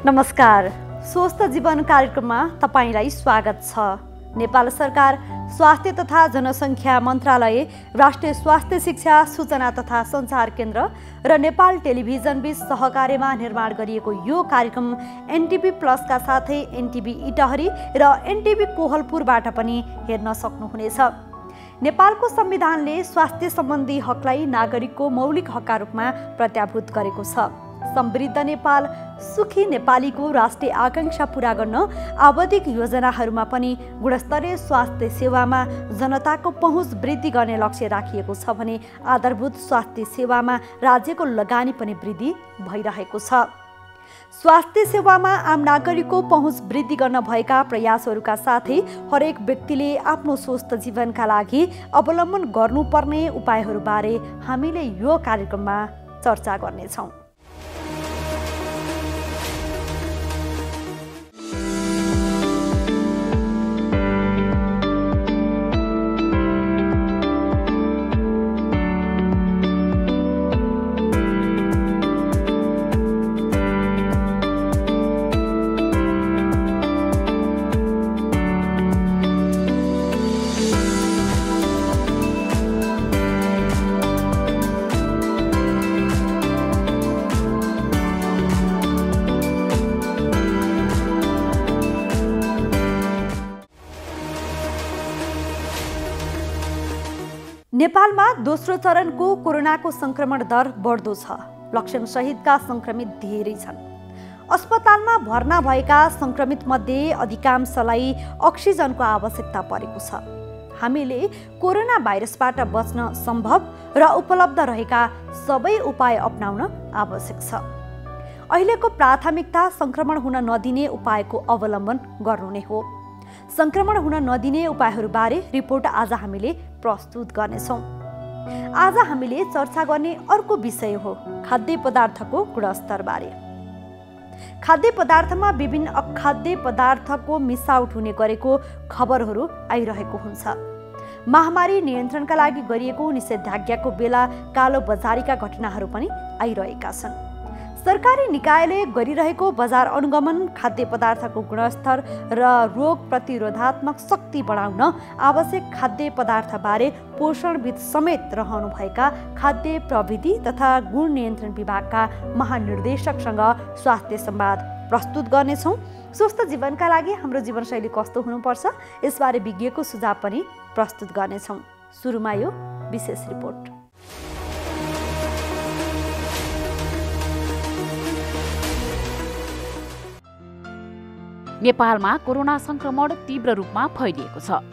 नमस्कार, स्वस्थ जीवन कार्यक्रममा तपाईलाई स्वागत छ। नेपाल सरकार स्वास्थ्य तथा जनसङ्ख्या मन्त्रालय, राष्ट्रिय स्वास्थ्य शिक्षा सूचना तथा सञ्चार केन्द्र र नेपाल टेलिभिजन बीच सहकार्यमा निर्माण गरिएको यो कार्यक्रम एनटिभी प्लसका साथै एनटिभी इटहरी र एनटिभी कोहलपुरबाट पनि हेर्न सक्नुहुनेछ। नेपालको संविधानले स्वास्थ्य सम्बन्धी हकलाई नागरिकको मौलिक हकका रूपमा प्रत्याभूत गरेको छ। समृद्ध नेपाल, सुखी नेपालीको राष्ट्रिय आकांक्षा पूरा गर्न आवधिक योजनाहरूमा पनि गुणस्तरीय स्वास्थ्य सेवामा जनताको पहुँच वृद्धि गर्ने लक्ष्य राखिएको छ भने आधारभूत स्वास्थ्य सेवामा राज्यको लगानी पनि वृद्धि भइरहेको छ। स्वास्थ्य सेवामा आम नागरिकको पहुँच वृद्धि गर्न भएका प्रयासहरूका साथै हरेक व्यक्तिले आफ्नो स्वस्थ जीवनका लागि अवलम्बन गर्नुपर्ने उपायहरूबारे हामीले यो कार्यक्रममा चर्चा गर्नेछौँ। नेपालमा दोस्रो चरणको कोरोनाको संक्रमण दर बढ्दो छ। लक्षण सहितका संक्रमित धेरै छन्। अस्पतालमा भर्ना भएका संक्रमित मध्ये अधिकांशलाई अक्सिजनको आवश्यकता परेको छ। हामीले कोरोना भाइरसबाट बच्न सम्भव र उपलब्ध रहेका सबै उपाय अपनाउन आवश्यक छ। अहिलेको प्राथमिकता संक्रमण हुन नदिने उपायको अवलम्बन गर्नु नै हो। संक्रमण हुन नदिने उपायहरूबारे रिपोर्ट आज हामीले प्रस्तुत गर्नेछौँ। आज हामीले चर्चा गर्ने अर्को विषय हो खाद्य पदार्थको गुणस्तरबारे। खाद्य पदार्थमा विभिन्न अखाद्य पदार्थको मिसावट हुने गरेको खबरहरू आइरहेको हुन्छ। महामारी नियन्त्रणका लागि गरिएको निषेधाज्ञाको बेला कालो बजारीका घटनाहरू पनि आइरहेका छन्। सरकारी निकायले गरिरहेको बजार अनुगमन, खाद्य पदार्थको गुणस्तर र रोग प्रतिरोधात्मक शक्ति बढाउन आवश्यक खाद्य पदार्थबारे पोषणविद समेत रहनुभएका खाद्य प्रविधि तथा गुण नियन्त्रण विभागका महानिर्देशकसँग स्वास्थ्य संवाद प्रस्तुत गर्नेछौँ। स्वस्थ जीवनका लागि हाम्रो जीवनशैली कस्तो हुनुपर्छ, यसबारे विज्ञको सुझाव पनि प्रस्तुत गर्नेछौँ। सुरुमा यो विशेष रिपोर्ट। नेपालमा कोरोना संक्रमण तीव्र रूपमा फैलिएको छ।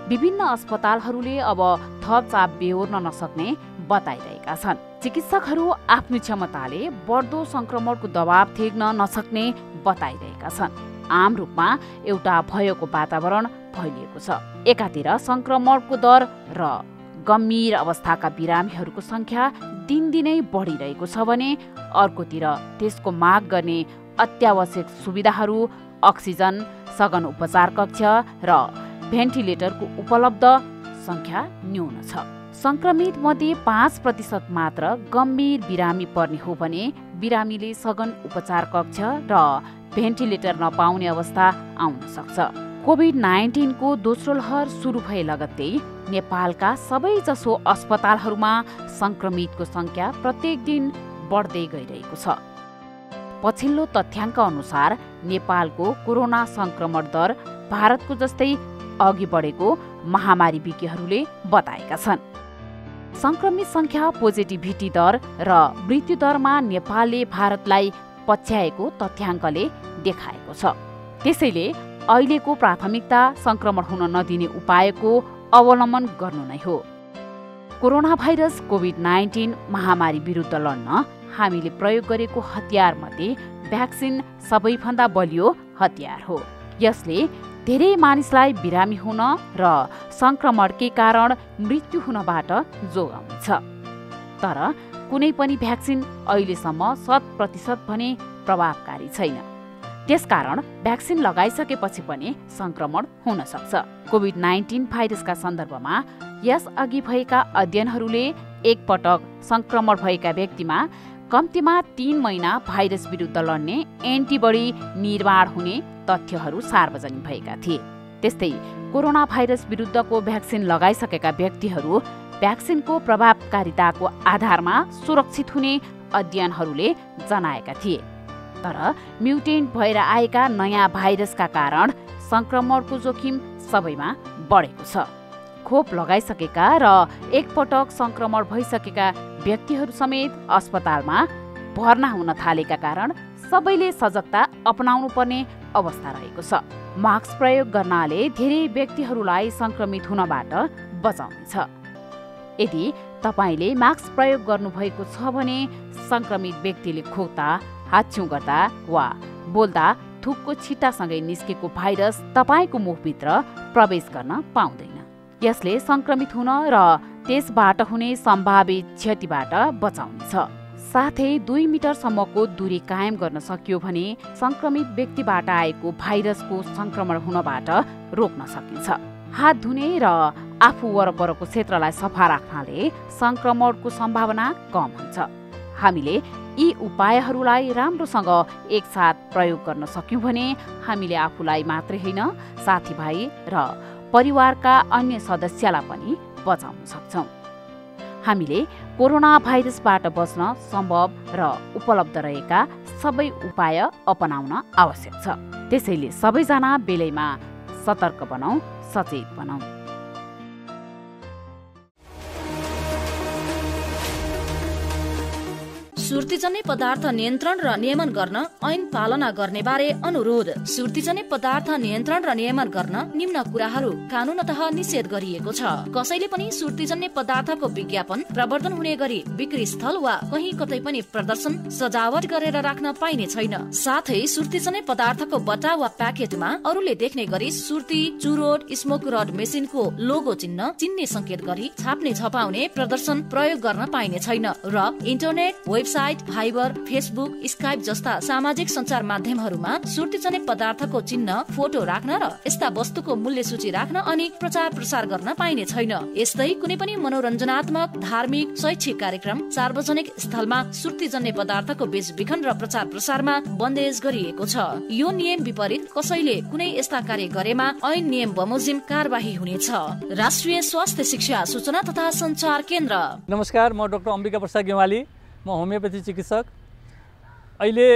विभिन्न अस्पतालहरूले अब थप चाप बेहोर्न नसक्ने बताइरहेका छन्। चिकित्सकहरू आफ्नो क्षमताले बढ्दो संक्रमणको दबाव थेग्न नसक्ने बताइरहेका छन्। आम रूपमा एउटा भयको वातावरण फैलिएको छ। एकातिर संक्रमणको दर र गम्भीर अवस्थाका बिरामीहरूको संख्या दिनदिनै बढिरहेको छ भने अर्कोतिर त्यसको माग गर्ने अत्यावश्यक सुविधाहरू, अक्सिजन, सघन उपचार कक्ष र भेन्टिलेटरको उपलब्ध संख्या न्यून छ। संक्रमित मध्ये 5% मात्र गम्भीर बिरामी पर्ने हो भने बिरामीले सघन उपचार कक्ष र भेन्टिलेटर नपाउने अवस्था आउन सक्छ। कोभिड-19 को दोस्रो लहर सुरु भए लगत्तै नेपालका सबैजसो अस्पतालहरूमा संक्रमितको संख्या प्रत्येक दिन बढ्दै गइरहेको छ। पछिल्लो तथ्याङ्क अनुसार नेपालको कोरोना संक्रमण दर भारतको जस्तै अघि बढेको महामारी विज्ञहरूले बताएका छन्। संक्रमित संख्या, पोजिटिभिटी दर र मृत्यु दरमा नेपालले भारतलाई पछ्याएको तथ्याङ्कले देखाएको छ। त्यसैले अहिलेको प्राथमिकता संक्रमण हुन नदिने उपायको अवलम्बन गर्नु नै हो। कोरोना भाइरस कोभिड-19 महामारी विरुद्ध लड्न हामीले प्रयोग गरेको हतियारमध्ये भ्याक्सिन सबैभन्दा बलियो हतियार हो। यसले धेरै मानिसलाई बिरामी हुन र संक्रमणकै कारण मृत्यु हुनबाट जोगाउँछ। तर कुनै पनि भ्याक्सिन अहिलेसम्म 100% भने प्रभावकारी छैन। त्यसकारण भ्याक्सिन लगाइसकेपछि पनि संक्रमण हुन सक्छ। कोभिड-19 भाइरसका सन्दर्भमा यसअघि भएका अध्ययनहरूले एकपटक संक्रमण भएका व्यक्तिमा कम्तीमा 3 महिना भाइरस विरुद्ध लड्ने एन्टिबडी निर्माण हुने तथ्यहरू सार्वजनिक भएका थिए। त्यस्तै कोरोना भाइरस विरुद्धको भ्याक्सिन लगाइसकेका व्यक्तिहरू भ्याक्सिनको प्रभावकारिताको आधारमा सुरक्षित हुने अध्ययनहरूले जनाएका थिए। तर म्युटेन्ट भएर आएका नयाँ भाइरसका कारण संक्रमणको जोखिम सबैमा बढेको छ। खोप लगाइसकेका र एकपटक संक्रमण भइसकेका व्यक्तिहरू समेत अस्पतालमा भर्ना हुन थालेका कारण सबैले सजगता अपनाउनु पर्ने अवस्था रहेको छ। मास्क प्रयोग गर्नाले धेरै व्यक्तिहरूलाई संक्रमित हुनबाट बचाउनेछ। यदि तपाईले मास्क प्रयोग गर्नुभएको छ भने संक्रमित व्यक्तिले खोक्दा, हाच्छिउँ गर्दा वा बोल्दा थुकको छिट्टासँगै निस्केको भाइरस तपाईको मुखभित्र प्रवेश गर्न पाउँदैन। यसले संक्रमित हुन र त्यसबाट हुने सम्भावित क्षतिबाट बचाउनेछ। साथै 2 मिटरसम्मको दूरी कायम गर्न सकियो भने संक्रमित व्यक्तिबाट आएको भाइरसको संक्रमण हुनबाट रोक्न सकिन्छ। हात धुने र आफू वरपरको क्षेत्रलाई सफा राख्नाले संक्रमणको सम्भावना कम हुन्छ। हामीले यी उपायहरूलाई राम्रोसँग एकसाथ प्रयोग गर्न सक्यौं भने हामीले आफूलाई मात्रै होइन, साथीभाइ र परिवारका अन्य सदस्यलाई पनि बचाउन सक्छौं। हामीले कोरोना भाइरसबाट बच्न सम्भव र उपलब्ध रहेका सबै उपाय अपनाउन आवश्यक छ। त्यसैले सबैजना बेलैमा सतर्क बनौं, सचेत बनौं। सुर्तीजन्य पदार्थ नियन्त्रण र नियमन गर्न ऐन पालना गर्ने बारे अनुरोध। सुर्तीजन्य पदार्थ नियन्त्रण र नियमन गर्न निम्न कुराहरू कानूनतः निषेध गरिएको छ। कसैले पनि सुर्तीजन्य पदार्थको विज्ञापन, प्रवर्धन हुने गरी बिक्री स्थल वा कहीँ कतै पनि प्रदर्शन, सजावट गरेर राख्न पाइने छैन। साथै सुर्तीजन्य पदार्थको बट्टा वा प्याकेटमा अरूले देख्ने गरी सुर्ती, चुरोट, स्मोक रड मेसिनको लोगो चिन्ह, चिन्ने संकेत गरी छाप्ने, छपाउने, प्रदर्शन, प्रयोग गर्न पाइने छैन र internet, website, Viber, Facebook, Skype जस्ता सामाजिक सञ्चार माध्यमहरूमा सुर्तीजन्य पदार्थको चिन्ह, फोटो राख्न र यस्ता वस्तुको मूल्य सूची राख्न अनि प्रचार प्रसार गर्न पाइने छैन। यस्तै कुनै पनि मनोरञ्जनात्मक, धार्मिक, शैक्षिक कार्यक्रम, सार्वजनिक स्थलमा सुर्तीजन्य पदार्थको बेचबिखन र प्रचार प्रसारमा बन्देज गरिएको छ। यो नियम विपरीत कसैले कुनै यस्ता कार्य गरेमा ऐन नियम बमोजिम कारबाही हुनेछ। राष्ट्रिय स्वास्थ्य शिक्षा सूचना तथा सञ्चार केन्द्र। नमस्कार, म डाक्टर अम्बिका प्रसाद गेवाली, म होमियोपैथी चिकित्सक। अहिले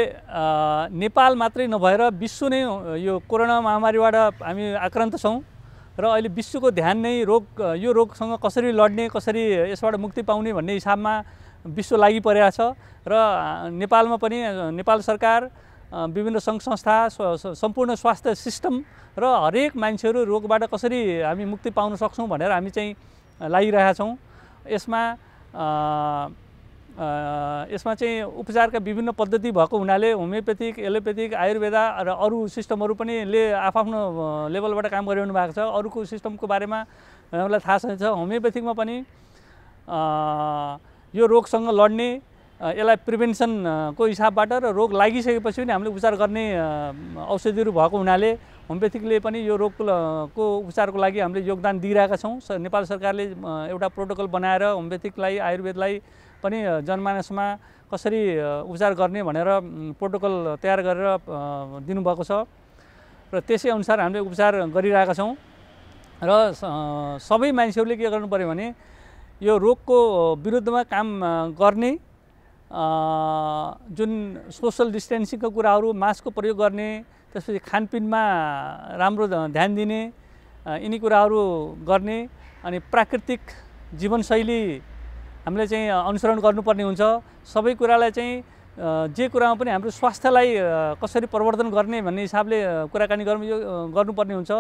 नेपाल मात्रै नभएर विश्व नै यो कोरोना महामारीबाट हामी आक्रान्त छौँ र अहिले विश्वको ध्यान नै यो रोगसँग कसरी लड्ने, कसरी यसबाट मुक्ति पाउने भन्ने हिसाबमा विश्व लागि परेको छ र नेपालमा पनि नेपाल सरकार, विभिन्न सङ्घ संस्था, सम्पूर्ण स्वास्थ्य सिस्टम र हरेक मान्छेहरू रोगबाट कसरी हामी मुक्ति पाउन सक्छौँ भनेर हामी चाहिँ लागिरहेका छौँ। यसमा चाहिँ उपचारका विभिन्न पद्धति भएको हुनाले होमियोपेथिक, एलोपेथिक, आयुर्वेदा र अरू सिस्टमहरू पनि आफ्नो लेभलबाट काम गरिरहनु भएको छ। अरूको सिस्टमको बारेमा हामीलाई थाहा छ। होमियोपेथिकमा पनि यो रोगसँग लड्ने, यसलाई प्रिभेन्सनको हिसाबबाट र रोग लागिसकेपछि पनि हामीले उपचार गर्ने औषधिहरू भएको हुनाले होमियोपेथिकले पनि यो रोगको उपचारको लागि हामीले योगदान दिइरहेका छौँ। नेपाल सरकारले एउटा प्रोटोकल बनाएर होमियोपेथिकलाई, आयुर्वेदलाई पनि जनमानसमा कसरी उपचार गर्ने भनेर प्रोटोकल तयार गरेर दिनुभएको छ र त्यसै अनुसार हामीले उपचार गरिरहेका छौँ। र सबै मान्छेहरूले के गर्नु पर्यो भने यो रोगको विरुद्धमा काम गर्ने, जुन सोसल डिस्टेन्सिङको कुराहरू, मास्कको प्रयोग गर्ने, त्यसपछि खानपिनमा राम्रो ध्यान दिने, यिनी कुराहरू गर्ने अनि प्राकृतिक जीवनशैली हामीले चाहिँ अनुसरण गर्नुपर्ने हुन्छ। सबै कुरालाई चाहिँ जे कुरामा पनि हाम्रो स्वास्थ्यलाई कसरी प्रवर्धन गर्ने भन्ने हिसाबले कुराकानी गर्नुपर्ने हुन्छ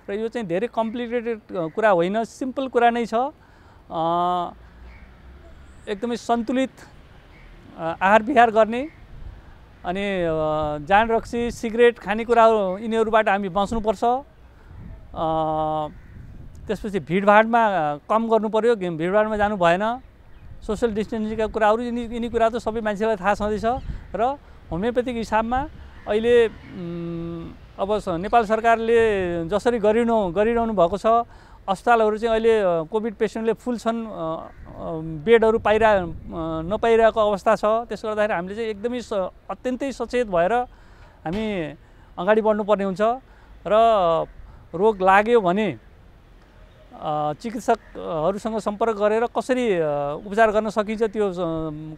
र यो चाहिँ धेरै कम्प्लिकेटेड कुरा होइन, सिम्पल कुरा नै छ। एकदमै सन्तुलित आहार विहार गर्ने अनि जाँड रक्सी, सिगरेट, खानेकुराहरू यिनीहरूबाट हामी बाँच्नुपर्छ। त्यसपछि भिडभाडमा कम गर्नु पर्यो, भिडभाडमा जानु भएन। सोसल डिस्टेन्सिङका कुराहरू यिनी कुरा त सबै मान्छेलाई थाहा छँदैछ र होमियोपेथिक हिसाबमा अहिले अब नेपाल सरकारले जसरी गरिरहनु भएको छ अस्पतालहरू चाहिँ अहिले कोभिड पेसेन्टले फुल छन्, बेडहरू नपाइरहेको अवस्था छ। त्यसले गर्दाखेरि हामीले चाहिँ एकदमै अत्यन्तै सचेत भएर हामी अगाडि बढ्नुपर्ने हुन्छ र रोग लाग्यो भने चिकित्सकहरूसँग सम्पर्क गरेर कसरी उपचार गर्न सकिन्छ त्यो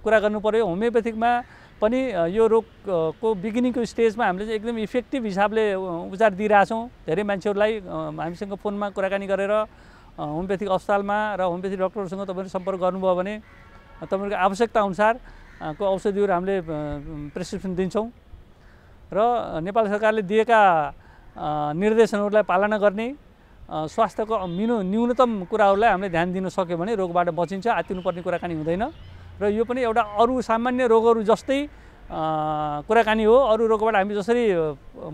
कुरा गर्नु पर्यो। होमियोपेथिकमा पनि यो रोगको बिगिनिङको स्टेजमा हामीले चाहिँ एकदम इफेक्टिभ हिसाबले उपचार दिइरहेछौँ। धेरै मान्छेहरूलाई हामीसँग फोनमा कुराकानी गरेर होमियोपेथिक अस्पतालमा र होमियोपेथिक डक्टरहरूसँग तपाईँहरू सम्पर्क गर्नुभयो भने तपाईँहरूको आवश्यकता अनुसारको औषधिहरू हामीले प्रेस्क्रिप्सन दिन्छौँ र नेपाल सरकारले दिएका निर्देशनहरूलाई पालना गर्ने, स्वास्थ्यको न्यूनतम कुराहरूलाई हामीले ध्यान दिन सक्यो भने रोगबाट बचिन्छ, आत्तिनुपर्ने कुराकानी हुँदैन। र यो पनि एउटा अरू सामान्य रोगहरू जस्तै कुराकानी हो। अरू रोगबाट हामी जसरी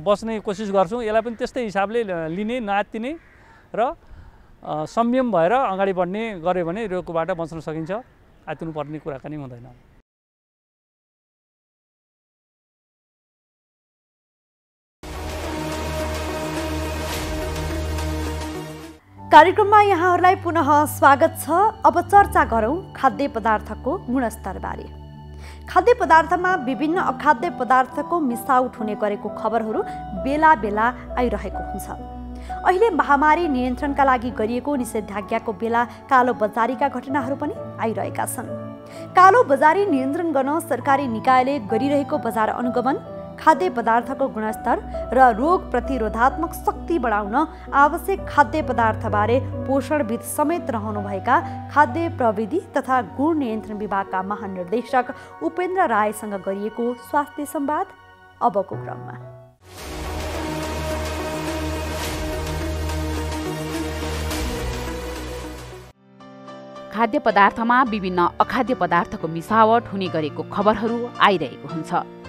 बच्ने कोसिस गर्छौँ यसलाई पनि त्यस्तै हिसाबले लिने, नआत्तिने र संयम भएर अगाडि बढ्ने गर्यो भने रोगबाट बच्न सकिन्छ, आत्तिनुपर्ने कुराकानी हुँदैन। कार्यक्रममा यहाँहरूलाई पुनः स्वागत छ। अब चर्चा गरौँ खाद्य पदार्थको गुणस्तरबारे। खाद्य पदार्थमा विभिन्न अखाद्य पदार्थको मिसावट हुने गरेको खबरहरू बेला बेला आइरहेको हुन्छ। अहिले महामारी नियन्त्रणका लागि गरिएको निषेधाज्ञाको बेला कालो बजारीका घटनाहरू पनि आइरहेका छन्। कालो बजारी नियन्त्रण गर्न सरकारी निकायले गरिरहेको बजार अनुगमन, खाद्य पदार्थको गुणस्तर र रोग प्रतिरोधात्मक शक्ति बढाउन आवश्यक खाद्य पदार्थबारे पोषणविद समेत रहनुभएका खाद्य प्रविधि तथा गुण नियन्त्रण विभागका महानिर्देशक उपेन्द्र रायसँग गरिएको स्वास्थ्य संवाद अबको क्रममा। खाद्य पदार्थमा विभिन्न अखाद्य पदार्थको मिसावट हुने गरेको खबरहरू आइरहेको हुन्छ।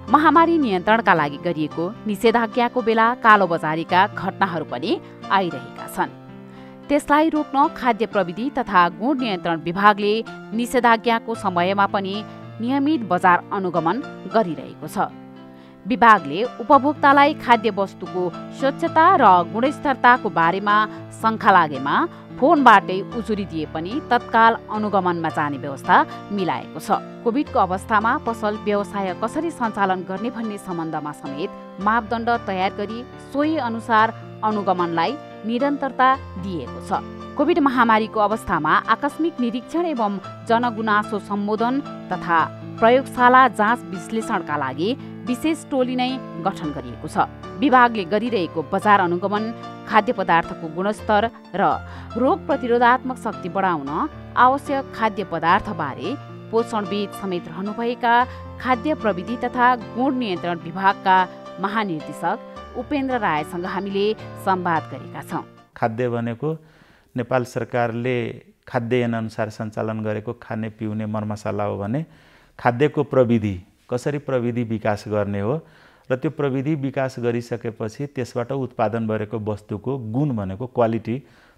महामारी नियन्त्रणका लागि गरिएको निषेधाज्ञाको बेला कालोबजारीका घटनाहरू पनि आइरहेका छन्। त्यसलाई रोक्न खाद्य प्रविधि तथा गुण नियन्त्रण विभागले निषेधाज्ञाको समयमा पनि नियमित बजार अनुगमन गरिरहेको छ। विभागले उपभोक्तालाई खाद्य वस्तुको स्वच्छता र गुणस्तरताको बारेमा शङ्का लागेमा फोनबाटै उजुरी दिए पनि तत्काल अनुगमनमा जाने व्यवस्था मिलाएको छ। कोभिडको अवस्थामा पसल व्यवसाय कसरी सञ्चालन गर्ने भन्ने सम्बन्धमा समेत मापदण्ड तयार गरी सोही अनुसार अनुगमनलाई निरन्तरता दिएको छ। कोभिड महामारीको अवस्थामा आकस्मिक निरीक्षण एवं जनगुनासो सम्बोधन तथा प्रयोगशाला जाँच विश्लेषणका लागि विशेष टोली नै गठन गरिएको छ। विभागले गरिरहेको बजार अनुगमन, खाद्य पदार्थको गुणस्तर र रोग प्रतिरोधात्मक शक्ति बढाउन आवश्यक खाद्य पदार्थबारे पोषणविद समेत रहनुभएका खाद्य प्रविधि तथा गुण नियन्त्रण विभागका महानिर्देशक उपेन्द्र रायसँग हामीले संवाद गरेका छौँ। खाद्य भनेको नेपाल सरकारले खाद्य ऐन अनुसार सञ्चालन गरेको खाने पिउने मरमसाला हो भने खाद्यको प्रविधि कसरी प्रविधि विकास गर्ने हो र त्यो प्रविधि विकास गरिसकेपछि त्यसबाट उत्पादन गरेको वस्तुको गुण भनेको क्वालिटी,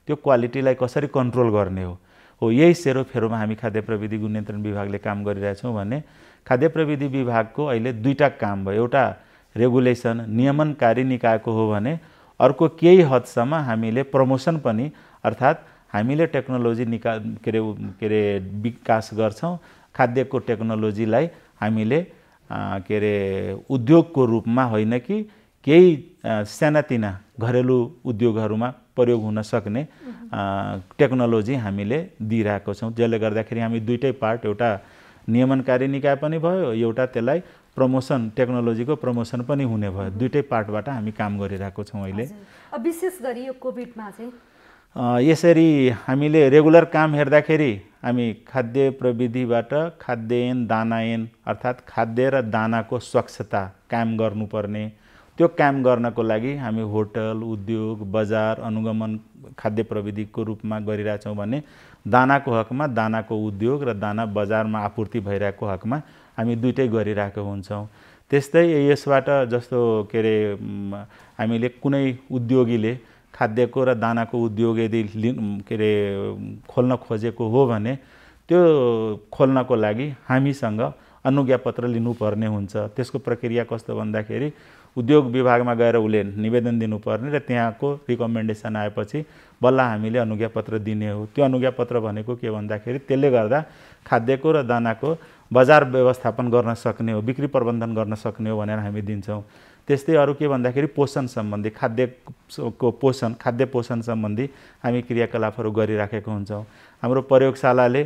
त्यो क्वालिटीलाई कसरी कन्ट्रोल गर्ने हो यही सेरोफेरोमा हामी खाद्य प्रविधि गुण नियन्त्रण विभागले काम गरिरहेछौँ भने खाद्य प्रविधि विभागको अहिले दुईटा काम भयो। एउटा रेगुलेसन नियमनकारी निकायको हो भने अर्को केही हदसम्म हामीले प्रमोसन पनि, अर्थात् हामीले टेक्नोलोजी के अरे विकास गर्छौँ। खाद्यको टेक्नोलोजीलाई हामीले उद्योगको रूपमा होइन कि केही सानातिना घरेलु उद्योगहरूमा प्रयोग हुन सक्ने टेक्नोलोजी हामीले दिइरहेको छौँ। जसले गर्दाखेरि हामी दुईटै पार्ट, एउटा नियमनकारी निकाय पनि भयो, एउटा त्यसलाई प्रमोसन, टेक्नोलोजीको प्रमोसन पनि हुने भयो। दुईटै पार्टबाट हामी काम गरिरहेको छौँ अहिले। विशेष गरी यो कोभिडमा चाहिँ यसरी हामीले रेगुलर काम हेर्दाखेरि हामी खाद्य प्रविधिबाट खाद्य ऐन, दाना ऐन अर्थात् खाद्य र दानाको स्वच्छता कायम गर्नुपर्ने, त्यो कायम गर्नको लागि हामी होटल, उद्योग, बजार अनुगमन खाद्य प्रविधिको रूपमा गरिरहेछौँ भने दानाको हकमा दानाको उद्योग र दाना बजारमा आपूर्ति भइरहेको हकमा हामी दुईटै गरिरहेको हुन्छौँ। त्यस्तै यसबाट जस्तो हामीले कुनै उद्योगीले खाद्यको र दानाको उद्योग यदि खोल्न खोजेको हो भने त्यो खोल्नको लागि हामीसँग अनुज्ञापत्र लिनुपर्ने हुन्छ। त्यसको प्रक्रिया कस्तो भन्दाखेरि उद्योग विभागमा गएर उसले निवेदन दिनुपर्ने र त्यहाँको रिकमेन्डेसन आएपछि बल्ल हामीले अनुज्ञापत्र दिने हो। त्यो अनुज्ञापत्र भनेको के भन्दाखेरि त्यसले गर्दा खाद्यको र दानाको बजार व्यवस्थापन गर्न सक्ने हो, बिक्री प्रबन्धन गर्न सक्ने हो भनेर हामी दिन्छौँ। त्यस्तै अरू के भन्दाखेरि पोषण सम्बन्धी खाद्य पोषण सम्बन्धी हामी क्रियाकलापहरू गरिराखेको हुन्छौँ। हाम्रो प्रयोगशालाले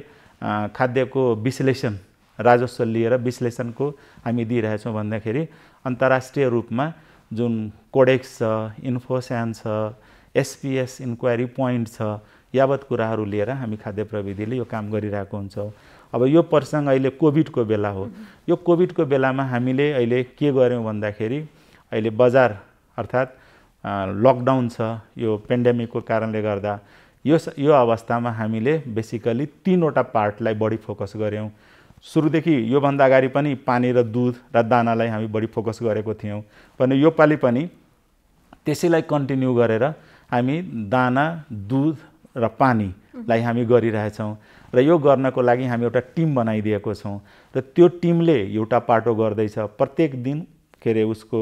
खाद्यको विश्लेषण राजस्व लिएर विश्लेषणको हामी दिइरहेछौँ भन्दाखेरि अन्तर्राष्ट्रिय रूपमा जुन कोडेक्स छ, इन्फोस्यान छ, SPS इन्क्वायरी पोइन्ट छ, यावत कुराहरू लिएर हामी खाद्य प्रविधिले यो काम गरिरहेको हुन्छौँ। अब यो प्रसङ्ग अहिले कोभिडको बेला हो। यो कोभिडको बेलामा हामीले अहिले के गर्यौँ भन्दाखेरि अहिले बजार अर्थात् लकडाउन छ, यो पेन्डेमिकको कारणले गर्दा यो अवस्थामा हामीले बेसिकली 3वटा पार्टलाई बढी फोकस गर्यौँ। सुरुदेखि योभन्दा अगाडि पनि पानी र दुध र दानालाई हामी बढी फोकस गरेको थियौँ भने योपालि पनि त्यसैलाई कन्टिन्यू गरेर हामी दाना, दुध र पानीलाई हामी गरिरहेछौँ र यो गर्नको लागि हामी एउटा टिम बनाइदिएको छौँ र त्यो टिमले एउटा पाटो गर्दैछ। प्रत्येक दिन के अरे उसको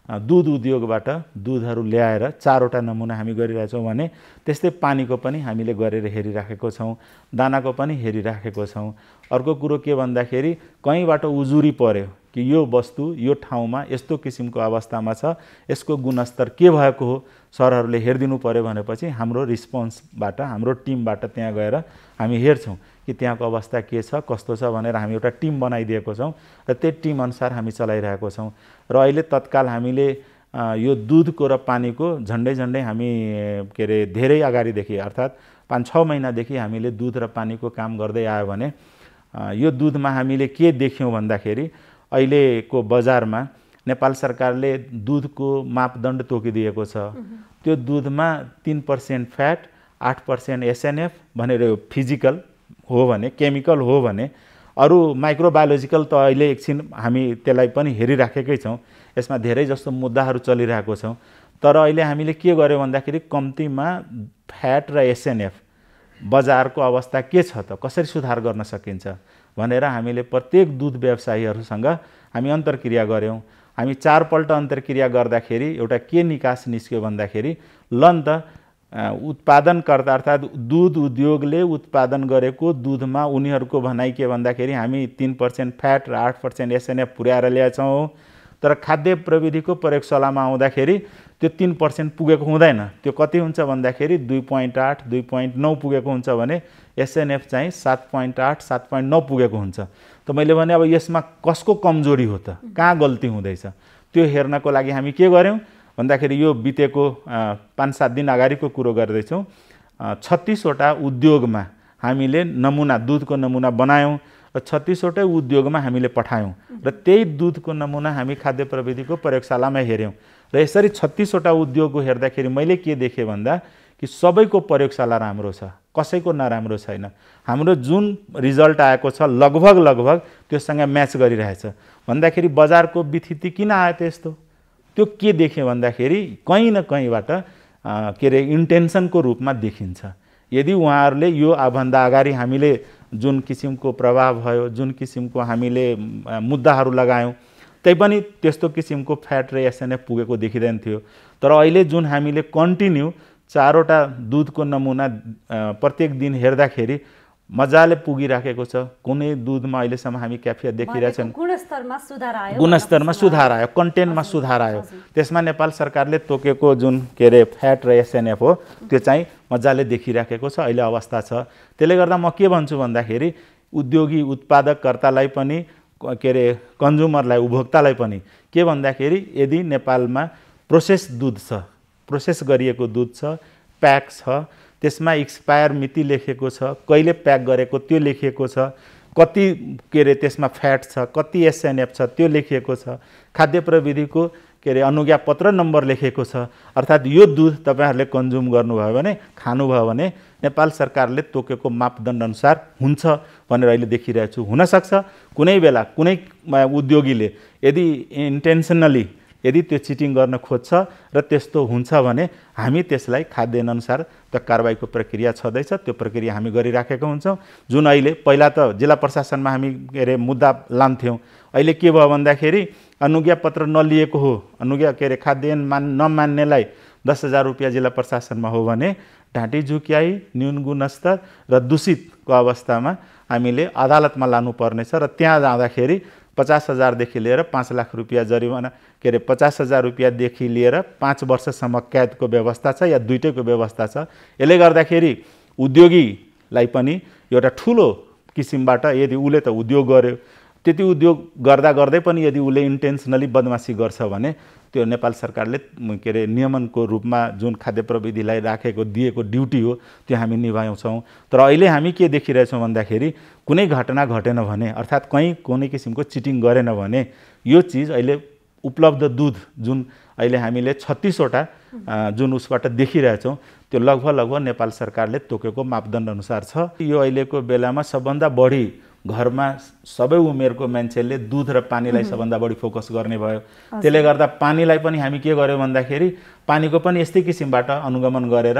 दूध उद्योगबाट दुधहरू ल्याएर 4वटा नमुना हामी गरिरहेछौँ भने त्यस्तै पानीको पनि हामीले गरेर हेरिराखेको छौँ, दानाको पनि हेरिराखेको छौँ। अर्को कुरो के भन्दाखेरि कहीँबाट उजुरी पर्यो कि यो वस्तु यो ठाउँमा यस्तो किसिमको अवस्थामा छ, यसको गुणस्तर के भएको हो, सरहरूले हेरिदिनु पर्यो भनेपछि हाम्रो रिस्पोन्सबाट हाम्रो टिमबाट त्यहाँ गएर हामी हेर्छौँ कि त्यहाँको अवस्था के छ, कस्तो छ भनेर हामी एउटा टिम बनाइदिएको छौँ र त्यो टिम अनुसार हामी चलाइरहेको छौँ। र अहिले तत्काल हामीले यो दुधको र पानीको झन्डै हामी के अरे धेरै अगाडिदेखि अर्थात् 5-6 महिनादेखि हामीले दुध र पानीको काम गर्दै आयो भने यो दुधमा हामीले के देख्यौँ भन्दाखेरि अहिलेको बजारमा नेपाल सरकारले दुधको मापदण्ड तोकिदिएको छ। त्यो दुधमा 3% फ्याट, 8% SNF भनेर फिजिकल हो भने, केमिकल हो भने, अरू माइक्रोबायोलोजिकल त अहिले एकछिन हामी त्यसलाई पनि हेरिराखेकै छौँ। यसमा धेरै जस्तो मुद्दाहरू चलिरहेको छौँ। तर अहिले हामीले के गर्यौँ भन्दाखेरि कम्तीमा फ्याट र SNF बजारको अवस्था के छ त, कसरी सुधार गर्न सकिन्छ भनेर हामीले प्रत्येक दूध व्यवसायीहरूसँग हामी अन्तर्क्रिया गऱ्यौँ। हामी 4 पल्ट अन्तर्क्रिया गर्दाखेरि एउटा के निकास निस्क्यो भन्दाखेरि लन त उत्पादनकर्ता अर्थात् दूध उद्योगले उत्पादन गरेको दुधमा उनीहरूको भनाइ के भन्दाखेरि हामी 3% फ्याट र 8% SNF पुर्याएर ल्याएछौँ, तर खाद्य प्रविधिको प्रयोगशालामा आउँदाखेरि त्यो 3% पुगेको हुँदैन। त्यो कति हुन्छ भन्दाखेरि 2.8, 2.9 पुगेको हुन्छ भने SNF चाहिँ 7.8, 7.9 पुगेको हुन्छ। त मैले भने अब यसमा कसको कमजोरी हो त, कहाँ गल्ती हुँदैछ, त्यो हेर्नको लागि हामी के गर्यौँ भन्दाखेरि यो बितेको 5-7 दिन अगाडिको कुरो गर्दैछौँ। 36वटा उद्योगमा हामीले नमुना, दुधको नमुना बनायौँ र 36वटै उद्योगमा हामीले पठायौँ र त्यही दुधको नमुना हामी खाद्य प्रविधिको प्रयोगशालामा हेऱ्यौँ र यसरी 36वटा उद्योगको हेर्दाखेरि मैले के देखेँ भन्दा कि सबैको प्रयोगशाला राम्रो छ, कसैको नराम्रो छैन। हाम्रो जुन रिजल्ट आएको छ लगभग त्योसँग म्याच गरिरहेछ भन्दाखेरि बजारको विथिति किन आयो त्यस्तो, त्यो के देखेँ भन्दाखेरि कहीँ न कहीँबाट के अरे इन्टेन्सनको रूपमा देखिन्छ। यदि उहाँहरूले यो भन्दा अगाडि हामीले जुन किसिमको प्रभाव भयो, जुन किसिमको हामीले मुद्दाहरू लगायौँ, तैपनि त्यस्तो किसिमको फ्याट र SNF पुगेको देखिँदैन थियो। तर अहिले जुन हामीले कन्टिन्यू 4वटा दुधको नमुना प्रत्येक दिन हेर्दाखेरि मजाले पुगिराखेको छ। कुनै दुधमा अहिलेसम्म हामी क्याफिया देखिरहेछौँ, गुणस्तरमा सुधार आयो, कन्टेन्टमा सुधार आयो। त्यसमा नेपाल सरकारले तोकेको जुन के अरे फ्याट र SNF हो त्यो चाहिँ मजाले देखिराखेको छ, अहिले अवस्था छ। त्यसले गर्दा म के भन्छु भन्दाखेरि उद्योगी उत्पादककर्तालाई पनि के अरे कन्ज्युमरलाई, उपभोक्तालाई पनि के भन्दाखेरि यदि नेपालमा प्रोसेस दुध छ, प्रोसेस गरिएको दुध छ, प्याक छ, त्यसमा एक्सपायर मिति लेखेको छ, कहिले प्याक गरेको त्यो लेखिएको छ, कति के अरे त्यसमा फ्याट छ, कति SNF छ त्यो लेखिएको छ, खाद्य प्रविधिको के अरे अनुज्ञापत्र नम्बर लेखेको छ। अर्थात् यो दुध तपाईँहरूले कन्ज्युम गर्नुभयो भने, खानुभयो भने नेपाल सरकारले तोकेको मापदण्ड अनुसार हुन्छ भनेर अहिले देखिरहेको छु। हुनसक्छ कुनै बेला कुनै उद्योगीले यदि इन्टेन्सनली यदि त्यो चिटिङ गर्न खोज्छ र त्यस्तो हुन्छ भने हामी त्यसलाई खाद्यान्न अनुसार त कारबाहीको प्रक्रिया छँदैछ, त्यो प्रक्रिया हामी गरिराखेका हुन्छौँ। जुन अहिले पहिला त जिल्ला प्रशासनमा हामी के अरे मुद्दा लान्थ्यौँ, अहिले के भयो भन्दाखेरि अनुज्ञा पत्र नलिएको हो, अनुज्ञा के अरे खाद्यान्न नमान्नेलाई 10,000 रुपियाँ जिल्ला प्रशासनमा हो भने ढाँटी झुक्याई, न्यून गुणस्तर र दूषितको अवस्थामा हामीले अदालतमा लानुपर्नेछ र त्यहाँ जाँदाखेरि 50,000 देखि लिएर 5 लाख रुपियाँ जरिवाना के अरे 50,000 रुपियाँदेखि लिएर 5 वर्षसम्म कैदको व्यवस्था छ या दुईटैको व्यवस्था छ। यसले गर्दाखेरि उद्योगीलाई पनि एउटा ठुलो किसिमबाट यदि उसले त उद्योग गर्यो, त्यति उद्योग गर्दा गर्दै पनि यदि उसले इन्टेन्सनली बदमासी गर्छ भने त्यो नेपाल सरकारले के अरे नियमनको रूपमा जुन खाद्य प्रविधिलाई राखेको दिएको ड्युटी हो त्यो हामी निभाउँछौँ। तर अहिले हामी के देखिरहेछौँ भन्दाखेरि कुनै घटना घटेन भने अर्थात् कहीँ कुनै किसिमको चिटिङ गरेन भने यो चिज अहिले उपलब्ध दूध जुन अहिले हामीले 36वटा जुन उसबाट देखिरहेछौँ त्यो लगभग नेपाल सरकारले तोकेको मापदण्ड अनुसार छ। यो अहिलेको बेलामा सबभन्दा बढी घरमा सबै उमेरको मान्छेले दूध र पानीलाई सबभन्दा बढी फोकस गर्ने भयो। त्यसले गर्दा पानीलाई पनि हामी के गर्यौँ भन्दाखेरि पानीको पनि यस्तै किसिमबाट अनुगमन गरेर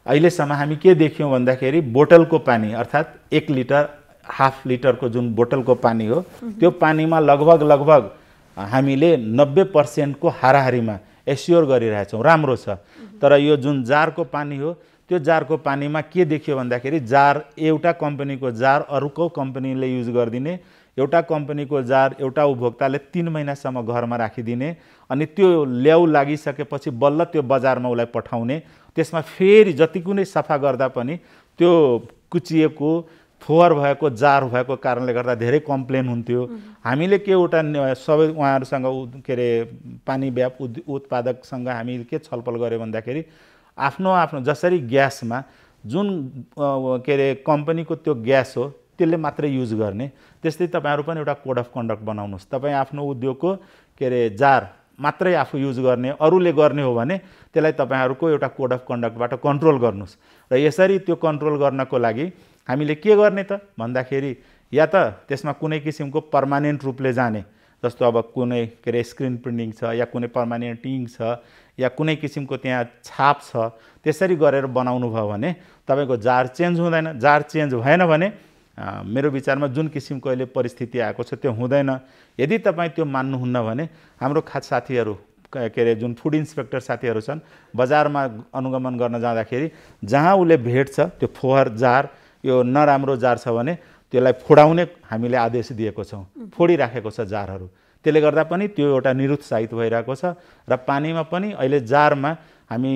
अहिलेसम्म हामी के देख्यौँ भन्दाखेरि बोतलको पानी अर्थात् 1 लिटर हाफ लिटरको जुन बोतलको पानी हो त्यो पानीमा लगभग हामीले 90% को हाराहारीमा एस्योर गरिरहेछौँ, राम्रो छ। तर यो जुन जारको पानी हो त्यो जारको पानीमा के देखियो भन्दाखेरि जार एउटा कम्पनीको जार अरूको कम्पनीले युज गरिदिने, एउटा कम्पनीको जार एउटा उपभोक्ताले 3 महिनासम्म घरमा राखिदिने अनि त्यो ल्याउ लागिसकेपछि बल्ल त्यो बजारमा उसलाई पठाउने। त्यसमा फेरि जति कुनै सफा गर्दा पनि त्यो कुचिएको फोहोर भएको जार भएको कारणले गर्दा धेरै कम्प्लेन हुन्थ्यो। हामीले के एउटा सबै उहाँहरूसँग के अरे पानी उत्पादकसँग हामीले के छलफल गऱ्यो भन्दाखेरि आफ्नो जसरी ग्यासमा जुन के अरे कम्पनीको त्यो ग्यास हो त्यसले मात्रै युज गर्ने त्यस्तै तपाईहरु पनि एउटा कोड अफ कन्डक्ट बनाउनुस्। तपाई आफ्नो उद्योगको के अरे जार मात्रै आफू युज गर्ने अरूले गर्ने हो भने त्यसलाई तपाईहरुको एउटा कोड अफ कन्डक्टबाट कन्ट्रोल गर्नुस्। र यसरी त्यो कन्ट्रोल गर्नको लागि हामीले के गर्ने त भन्दाखेरि या त त्यसमा कुनै किसिमको पर्मानेन्ट रूपले जाने जस्तो अब कुनै के अरे स्क्रिन प्रिन्टिङ छ या कुनै पर्मानेन्ट इंक छ या कुनै किसिमको त्यहाँ छाप छ त्यसरी गरेर बनाउनु भयो भने तपाईको जार चेन्ज हुँदैन। जार चेन्ज भएन भने मेरो विचारमा जुन किसिमको अहिले परिस्थिति आएको छ त्यो हुँदैन। यदि तपाई त्यो मान्नुहुन्न भने हाम्रो साथीहरु के अरे जुन फुड इन्स्पेक्टर साथीहरु छन् बजारमा अनुगमन गर्न जाँदाखेरि जहाँ उले भेट्छ त्यो फोहोर जार यो नराम्रो जार छ भने त्यसलाई फोडाउने हामीले आदेश दिएको छौं। फोडिराखेको छ जारहरु, त्यसले गर्दा पनि त्यो एउटा निरुत्साहित भइरहेको छ। र पानीमा पनि अहिले जारमा हामी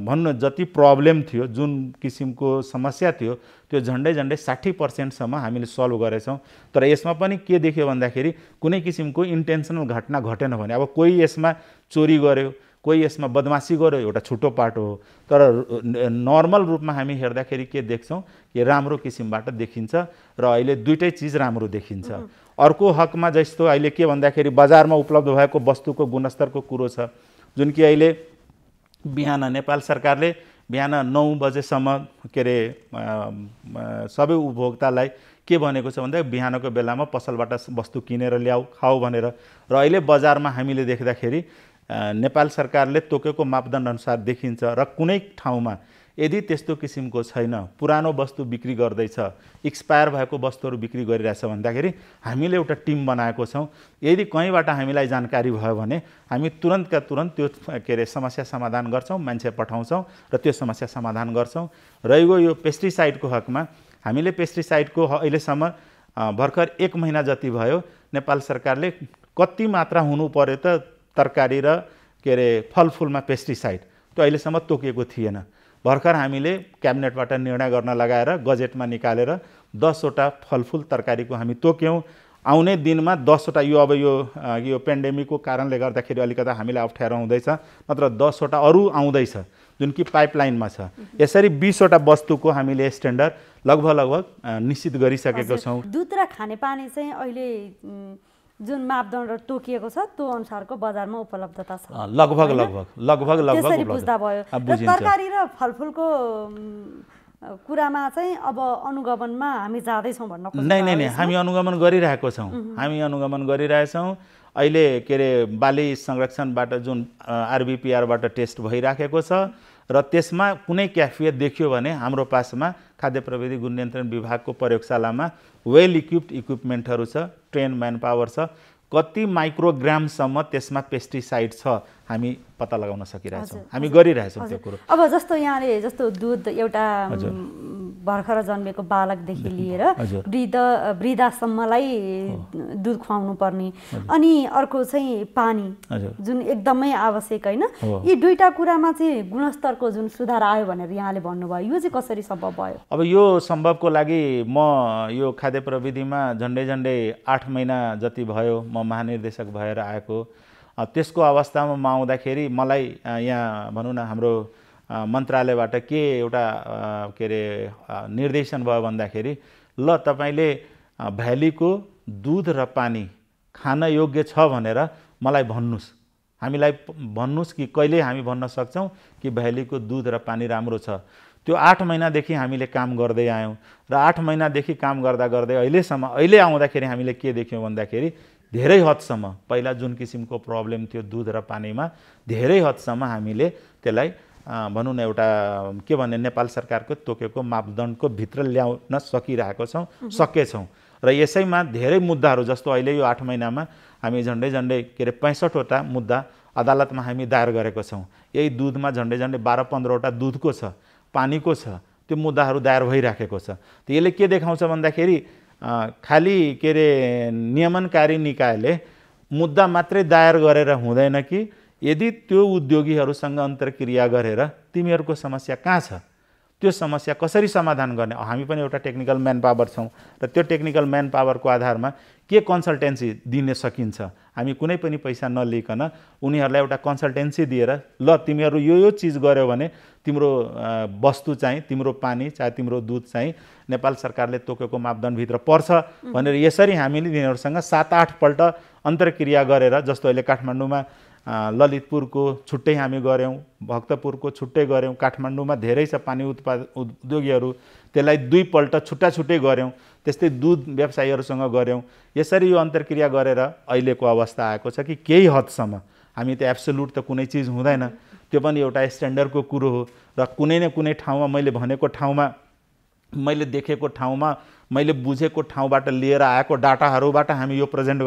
भन्नु जति प्रब्लम थियो जुन किसिमको समस्या थियो त्यो झन्डै 60% सम्म हामीले सल्भ गरेछौं। तर यसमा पनि के देखियो भन्दाखेरि कुनै किसिमको इन्टेन्सनल घटना घटेन भने अब कोही यसमा चोरी गर्यो कोही यसमा बदमाशी गर्यो एउटा छुटो पाटो हो। तर नर्मल रूपमा हामी हेर्दाखेरि के देख्छौं कि राम्रो किसिमबाट देखिन्छ र अहिले दुईटै चीज राम्रो देखिन्छ। अर्को हकमा जस्तो अहिले के भन्दाखेरि बजारमा उपलब्ध भएको वस्तुको गुणस्तरको कुरो छ जुन कि अहिले बिहान नेपाल सरकारले बिहान 9 बजेसम्म के अरे सबै उपभोक्तालाई के भनेको छ भन्दा बिहानको बेलामा पसलबाट वस्तु किनेर ल्याऊ खाऊ भनेर। र अहिले बजारमा हामीले देख्दाखेरि नेपाल सरकारले तोकेको मापदण्ड अनुसार देखिन्छ र कुनै ठाउँमा यदि त्यस्तो किसिमको छैन पुरानो वस्तु बिक्री गर्दैछ एक्सपायर भएको वस्तुहरू बिक्री गरिरहेछ भन्दाखेरि हामीले एउटा टिम बनाएको छौं। यदि कहीँबाट हामीलाई जानकारी भयो भने हामी तुरन्तका तुरन्त त्यो के अरे समस्या समाधान गर्छौं, मान्छे पठाउँछौं र त्यो समस्या समाधान गर्छौं। रह्यो यो पेस्टिसाइडको हकमा हामीले पेस्टिसाइडको अहिलेसम्म भर्खर 1 महिना जति भयो नेपाल सरकारले कति मात्रा हुनु पर्यो त तरकारी र के अरे फलफुलमा पेस्टिसाइड त्यो अहिलेसम्म तोकिएको थिएन। भर्खर हामीले क्याबिनेटबाट निर्णय गर्न लगाएर गजेटमा निकालेर 10 वटा फलफुल तरकारीको हामी तोक्यौं। आउने दिनमा 10 वटा यो पेन्डेमिकको कारणले गर्दाखेरि अलिकता हामीलाई अप्ठ्यारो हुँदैछ, नत्र 10 वटा अरु आउँदैछ जुन कि पाइपलाइनमा छ। यसरी 20 वटा वस्तुको हामीले स्ट्यान्डर्ड लगभग निश्चित गरिसकेको छौं। दूध र खानेपानी चाहिँ अहिले जुन मापदण्ड तोकिएको छ त्यो अनुसारको बजारमा उपलब्धता छ। लगभग त्यसरी बुझ्दा भयो। तरकारी र फलफुलको कुरामा चाहिँ अब अनुगमनमा हामी जाँदै छौं भन्न खोज्छु। नै हामी अनुगमन गरिरहेको छौं। अहिले के अरे बाली संरक्षणबाट जुन आरबीपीआरबाट टेस्ट भइराखेको छ र त्यसमा कुनै क्याफियत देखियो भने हाम्रो पासमा खाद्य प्रविधि गुण नियन्त्रण विभागको प्रयोगशालामा वेल इक्विप्ड इक्विपमेन्टहरु छ, ट्रेन म्यान पावर छ, कति माइक्रोग्रामसम्म त्यसमा पेस्टिसाइड छ हामी पत्ता लगाउन सकिरहेछौँ, हामी गरिरहेछौँ त्यो कुरो। अब जस्तो यहाँले जस्तो दुध एउटा भर्खर जन्मेको बालकदेखि लिएर वृद्धासम्मलाई दुध खुवाउनु पर्ने, अनि अर्को चाहिँ पानी जुन एकदमै आवश्यक होइन, यी दुईटा कुरामा चाहिँ गुणस्तरको जुन सुधार आयो भनेर यहाँले भन्नुभयो, यो चाहिँ कसरी सम्भव भयो? अब यो सम्भवको लागि म यो खाद्य प्रविधिमा झन्डै 8 महिना जति भयो म महानिर्देशक भएर आएको। त्यसको अवस्थामा म आउँदाखेरि मलाई यहाँ भनौँ न हाम्रो मन्त्रालयबाट के एउटा के अरे निर्देशन भयो भन्दाखेरि ल तपाईँले भ्यालीको दुध र पानी खान योग्य छ भनेर मलाई भन्नुस्, हामीलाई भन्नुस् कि कहिले हामी भन्न सक्छौँ कि भ्यालीको दुध र पानी राम्रो छ। त्यो 8 महिनादेखि हामीले काम गर्दै आयौँ र 8 महिनादेखि काम गर्दा गर्दै अहिले आउँदाखेरि हामीले के देख्यौँ भन्दाखेरि धेरै हदसम्म पहिला जुन किसिमको प्रब्लम थियो दुध र पानीमा, धेरै हदसम्म हामीले त्यसलाई भनौँ न एउटा के भन्ने नेपाल सरकारको तोकेको मापदण्डको भित्र ल्याउन सकेछौँ र यसैमा धेरै मुद्दाहरू जस्तो अहिले यो 8 महिनामा हामी झन्डै के अरे 65वटा मुद्दा अदालतमा हामी दायर गरेको छौँ। यही दुधमा झन्डै 12-15वटा दुधको छ, पानीको छ, त्यो मुद्दाहरू दायर भइराखेको छ। त्यसले के देखाउँछ भन्दाखेरि खालि के अरे नियमनकारी निकायले मुद्दा मात्रै दायर गरेर हुँदैन कि यदि त्यो उद्योगीहरूसँग अन्तर्क्रिया गरेर तिमीहरूको समस्या कहाँ छ, त्यो समस्या कसरी समाधान गर्ने। हामी पनि एउटा टेक्निकल म्यान पावर छौँ र त्यो टेक्निकल म्यान पावरको आधारमा के कन्सल्टेन्सी दिन सकिन्छ, हामी कुनै पनि पैसा नलिकन उनीहरूलाई एउटा कन्सल्टेन्सी दिएर ल तिमीहरू यो चिज गर्यो भने तिम्रो वस्तु चाहिँ, तिम्रो पानी चाहे तिम्रो दुध चाहिँ नेपाल सरकारले तोकेको मापदण्डभित्र पर्छ भनेर यसरी हामीले तिनीहरूसँग 7-8 पल्ट अन्तर्क्रिया गरेर, जस्तो अहिले काठमाडौँमा ललितपुरको छुट्टै हामी गऱ्यौँ, भक्तपुरको छुट्टै गऱ्यौँ, काठमाडौँमा धेरै छ पानी उद्योगीहरू, त्यसलाई 2 पल्ट छुट्टै गऱ्यौँ, त्यस्तै दुध व्यवसायीहरूसँग गऱ्यौँ। यसरी यो अन्तर्क्रिया गरेर अहिलेको अवस्था आएको छ कि केही हदसम्म, हामी त एब्सोल्युट त कुनै चिज हुँदैन, त्यो पनि एउटा स्ट्यान्डर्डको कुरो हो र कुनै न कुनै ठाउँमा मैले भनेको ठाउँमा, मैले देखेको ठाउँमा, मैले बुझेको ठाउँबाट लिएर आएको डाटाहरूबाट हामी यो प्रेजेन्ट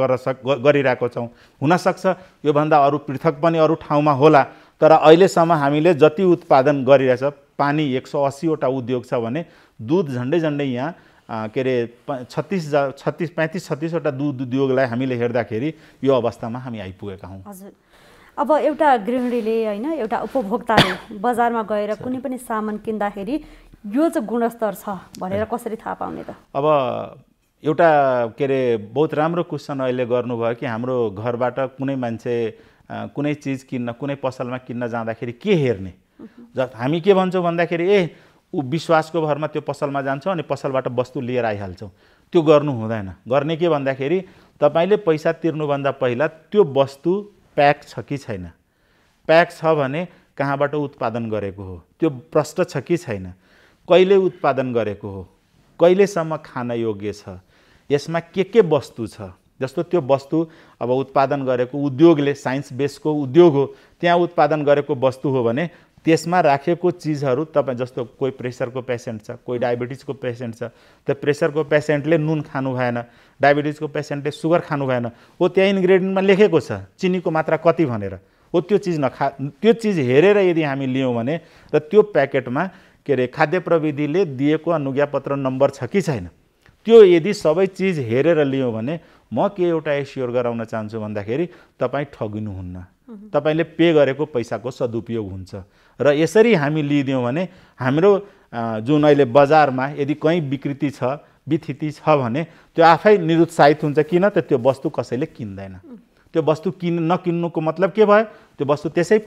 गरिरहेको छौँ। हुनसक्छ योभन्दा अरू पृथक पनि अरू ठाउँमा होला, तर अहिलेसम्म हामीले जति उत्पादन गरिरहेछ, पानी 180वटा उद्योग छ भने दुध झन्डै यहाँ के अरे 35-36वटा दुध उद्योगलाई हामीले हेर्दाखेरि यो अवस्थामा हामी आइपुगेका हौँ। हजुर, अब एउटा गृहिणीले होइन, एउटा उपभोक्ताले बजारमा गएर कुनै पनि सामान किन्दाखेरि यो चाहिँ गुणस्तर छ भनेर कसरी थाहा पाउने त? अब एउटा के अरे बहुत राम्रो क्वेसन अहिले गर्नुभयो कि हाम्रो घरबाट कुनै मान्छे कुनै चिज किन्न, कुनै पसलमा किन्न जाँदाखेरि के हेर्ने। हामी के भन्छौँ भन्दाखेरि ऊ विश्वासको भरमा त्यो पसलमा जान्छौँ अनि पसलबाट वस्तु लिएर आइहाल्छौँ, त्यो गर्नु हुँदैन। गर्ने के भन्दाखेरि तपाईँले पैसा तिर्नुभन्दा पहिला त्यो वस्तु प्याक छ कि छैन, प्याक छ भने कहाँबाट उत्पादन गरेको हो त्यो प्रष्ट छ कि छैन, कहिले उत्पादन गरेको हो, कहिलेसम्म खान योग्य छ, यसमा के वस्तु छ। जस्तो त्यो वस्तु अब उत्पादन गरेको उद्योगले साइन्स बेसको उद्योग हो, त्यहाँ उत्पादन गरेको वस्तु हो भने त्यसमा राखेको चिजहरू तपाईँ जस्तो कोही प्रेसरको पेसेन्ट छ, कोही डायबिटिजको पेसेन्ट छ, त्यो प्रेसरको पेसेन्टले नुन खानु भएन, डायबिटिजको पेसेन्टले सुगर खानु भएन, हो त्यहाँ इन्ग्रेडियन्टमा लेखेको छ चिनीको मात्रा कति भनेर, हो त्यो चिज हेरेर यदि हामी लियौँ भने र त्यो प्याकेटमा के अरे खाद्य प्रविधिले दिएको अनुज्ञापत्र नम्बर छ कि छैन, त्यो यदि सबै चिज हेरेर लियौँ भने म के एउटा एस्योर गराउन चाहन्छु भन्दाखेरि तपाईँ ठगिनुहुन्न, तपाईँले पे गरेको पैसाको सदुपयोग हुन्छ। र यसरी हामी लिदियौँ भने हाम्रो जुन अहिले बजारमा यदि कहीँ विकृति छ, विथिति छ भने त्यो आफै निरुत्साहित हुन्छ, किन त त्यो वस्तु कसैले किन्दैन। त्यो वस्तु नकिन्नुको मतलब के भयो, त्यो वस्तु त्यसै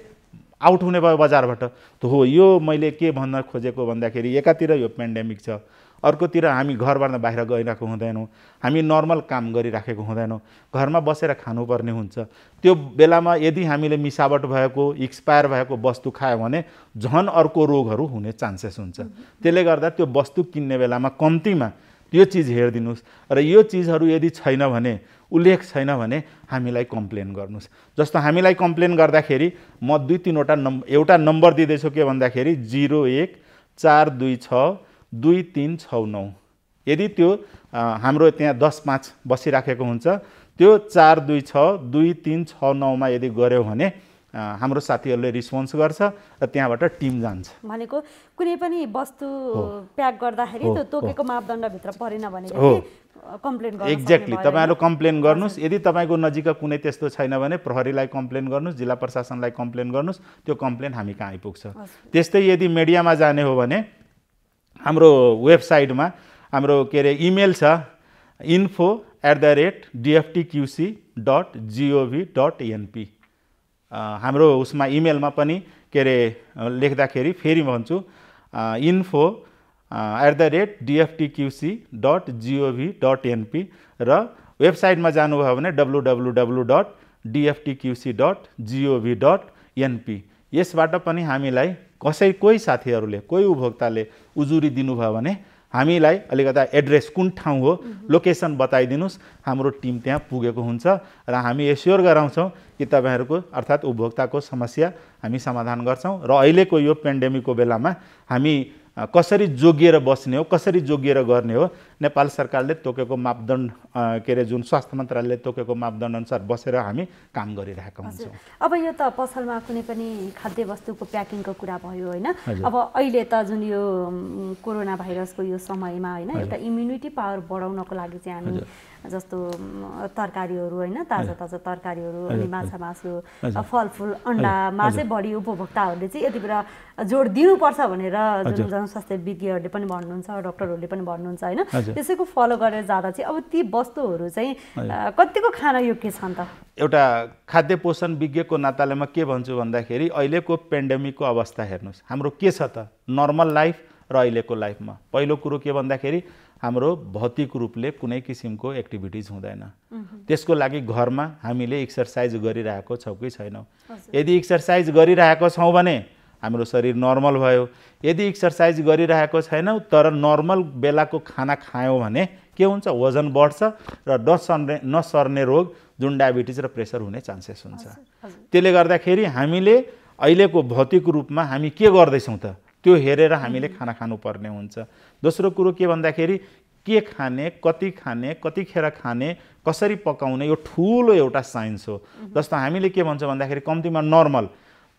आउट हुने भयो बजारबाट। त हो यो मैले के भन्न खोजेको भन्दाखेरि एकातिर यो पेन्डेमिक छ, अर्कोतिर हामी घरबाट बाहिर गइरहेको हुँदैनौँ, हामी नर्मल काम गरिराखेको हुँदैनौँ, घरमा बसेर खानुपर्ने हुन्छ। त्यो बेलामा यदि हामीले मिसावट भएको एक्सपायर भएको वस्तु खायो भने झन् अर्को रोगहरू हुने चान्सेस हुन्छ। त्यसले गर्दा त्यो वस्तु किन्ने बेलामा कम्तीमा यो चिज हेरिदिनुहोस् र यो चिजहरू यदि छैन भने, उल्लेख छैन भने हामीलाई कम्प्लेन गर्नुहोस्। जस्तो हामीलाई कम्प्लेन गर्दाखेरि म 2-3वटा एउटा नम्बर दिँदैछु के भन्दाखेरि 01-426-2369। यदि त्यो हाम्रो त्यहाँ 10-5 बसिराखेको हुन्छ त्यो 42623669 मा यदि गर्यो भने हाम्रो साथीहरूले रिस्पोन्स गर्छ र त्यहाँबाट टिम जान्छ। भनेको कुनै पनि वस्तु प्याक गर्दाखेरि त्यो तोकेको मापदण्डभित्र परेन भने कम्प्लेन गर्न एक्ज्याक्टली तपाईहरु कम्प्लेन गर्नुस्। यदि तपाईको नजिकका कुनै त्यस्तो छैन भने प्रहरीलाई कम्प्लेन गर्नुस्, जिल्ला प्रशासनलाई कम्प्लेन गर्नुस्, त्यो कम्प्लेन हामी कहाँ आइपुग्छ। त्यस्तै यदि मिडियामा जाने हो भने हाम्रो वेबसाइटमा हाम्रो के रे इमेल छ info@dftqc.gov.np। हाम्रो उसमा इमेलमा पनि के रे लेख्दाखेरि फेरि भन्छु info@dftqc.gov.np र वेबसाइटमा जानुभयो भने www.dftqc.gov.np। यसबाट पनि हामीलाई कोही साथीहरूले कोही उपभोक्ताले उजुरी दिनुभयो भने हामीलाई अलिकता एड्रेस कुन ठाउँ हो लोकेसन बताइदिनुस्, हाम्रो टिम त्यहाँ पुगेको हुन्छ र हामी एस्योर गराउँछौँ कि तपाईहरुको अर्थात् उपभोक्ताको समस्या हामी समाधान गर्छौँ। र अहिलेको यो पेन्डेमिकको बेलामा हामी कसरी जोगिएर बस्ने हो, कसरी जोगिएर गर्ने हो, नेपाल सरकारले तोकेको मापदण्ड के रे जुन स्वास्थ्य मन्त्रालयले तोकेको मापदण्ड अनुसार बसेर हामी काम गरिरहेका हुन्छौँ। अब यो त पसलमा कुनै पनि खाद्य वस्तुको प्याकिङको कुरा भयो हैन। अब अहिले त जुन यो कोरोना भाइरसको यो समयमा हैन एउटा इम्युनिटी पावर बढाउनको लागि चाहिँ हामी जस्तो तरकारीहरू हैन, ताजा ताजा तरकारीहरू अनि माछा मासु फलफुल अन्डामा चाहिँ बढी उपभोक्ताहरूले चाहिँ यति बेला जोड दिनुपर्छ भनेर जुन जनस्वास्थ्य विज्ञहरूले पनि भन्नुहुन्छ, डाक्टरहरूले पनि भन्नुहुन्छ हैन। त्यसैको फलो गरेर जाँदा चाहिँ अब ती वस्तुहरू चाहिँ कतिको खान योग्य छन् त? एउटा खाद्य पोषण विज्ञको नाताले म के भन्छु भन्दाखेरि अहिलेको पेन्डेमिकको अवस्था हेर्नुस्, हाम्रो के छ त नर्मल लाइफ र अहिलेको लाइफमा पहिलो कुरो के भन्दाखेरि हाम्रो भौतिक रूपले कुनै किसिमको एक्टिभिटिज हुँदैन। त्यसको लागि घरमा हामीले एक्सरसाइज गरिरहेको छौँ कि छैनौँ। यदि एक्सरसाइज गरिरहेको छौँ भने हाम्रो शरीर नर्मल भयो। यदि एक्सरसाइज गरिरहेको छैनौँ तर नर्मल बेलाको खाना खायौँ भने के हुन्छ, वजन बढ्छ र नसर्ने रोग जुन डायबिटिज र प्रेसर हुने चान्सेस हुन्छ। त्यसले गर्दाखेरि हामीले अहिलेको भौतिक रूपमा हामी के गर्दैछौँ त त्यो हेरेर हामीले खाना खानुपर्ने हुन्छ। दोस्रो कुरो के भन्दाखेरि के खाने, कतिखेर खाने, कसरी पकाउने यो ठुलो एउटा साइन्स हो। जस्तो हामीले के भन्छौँ भन्दाखेरि कम्तीमा नर्मल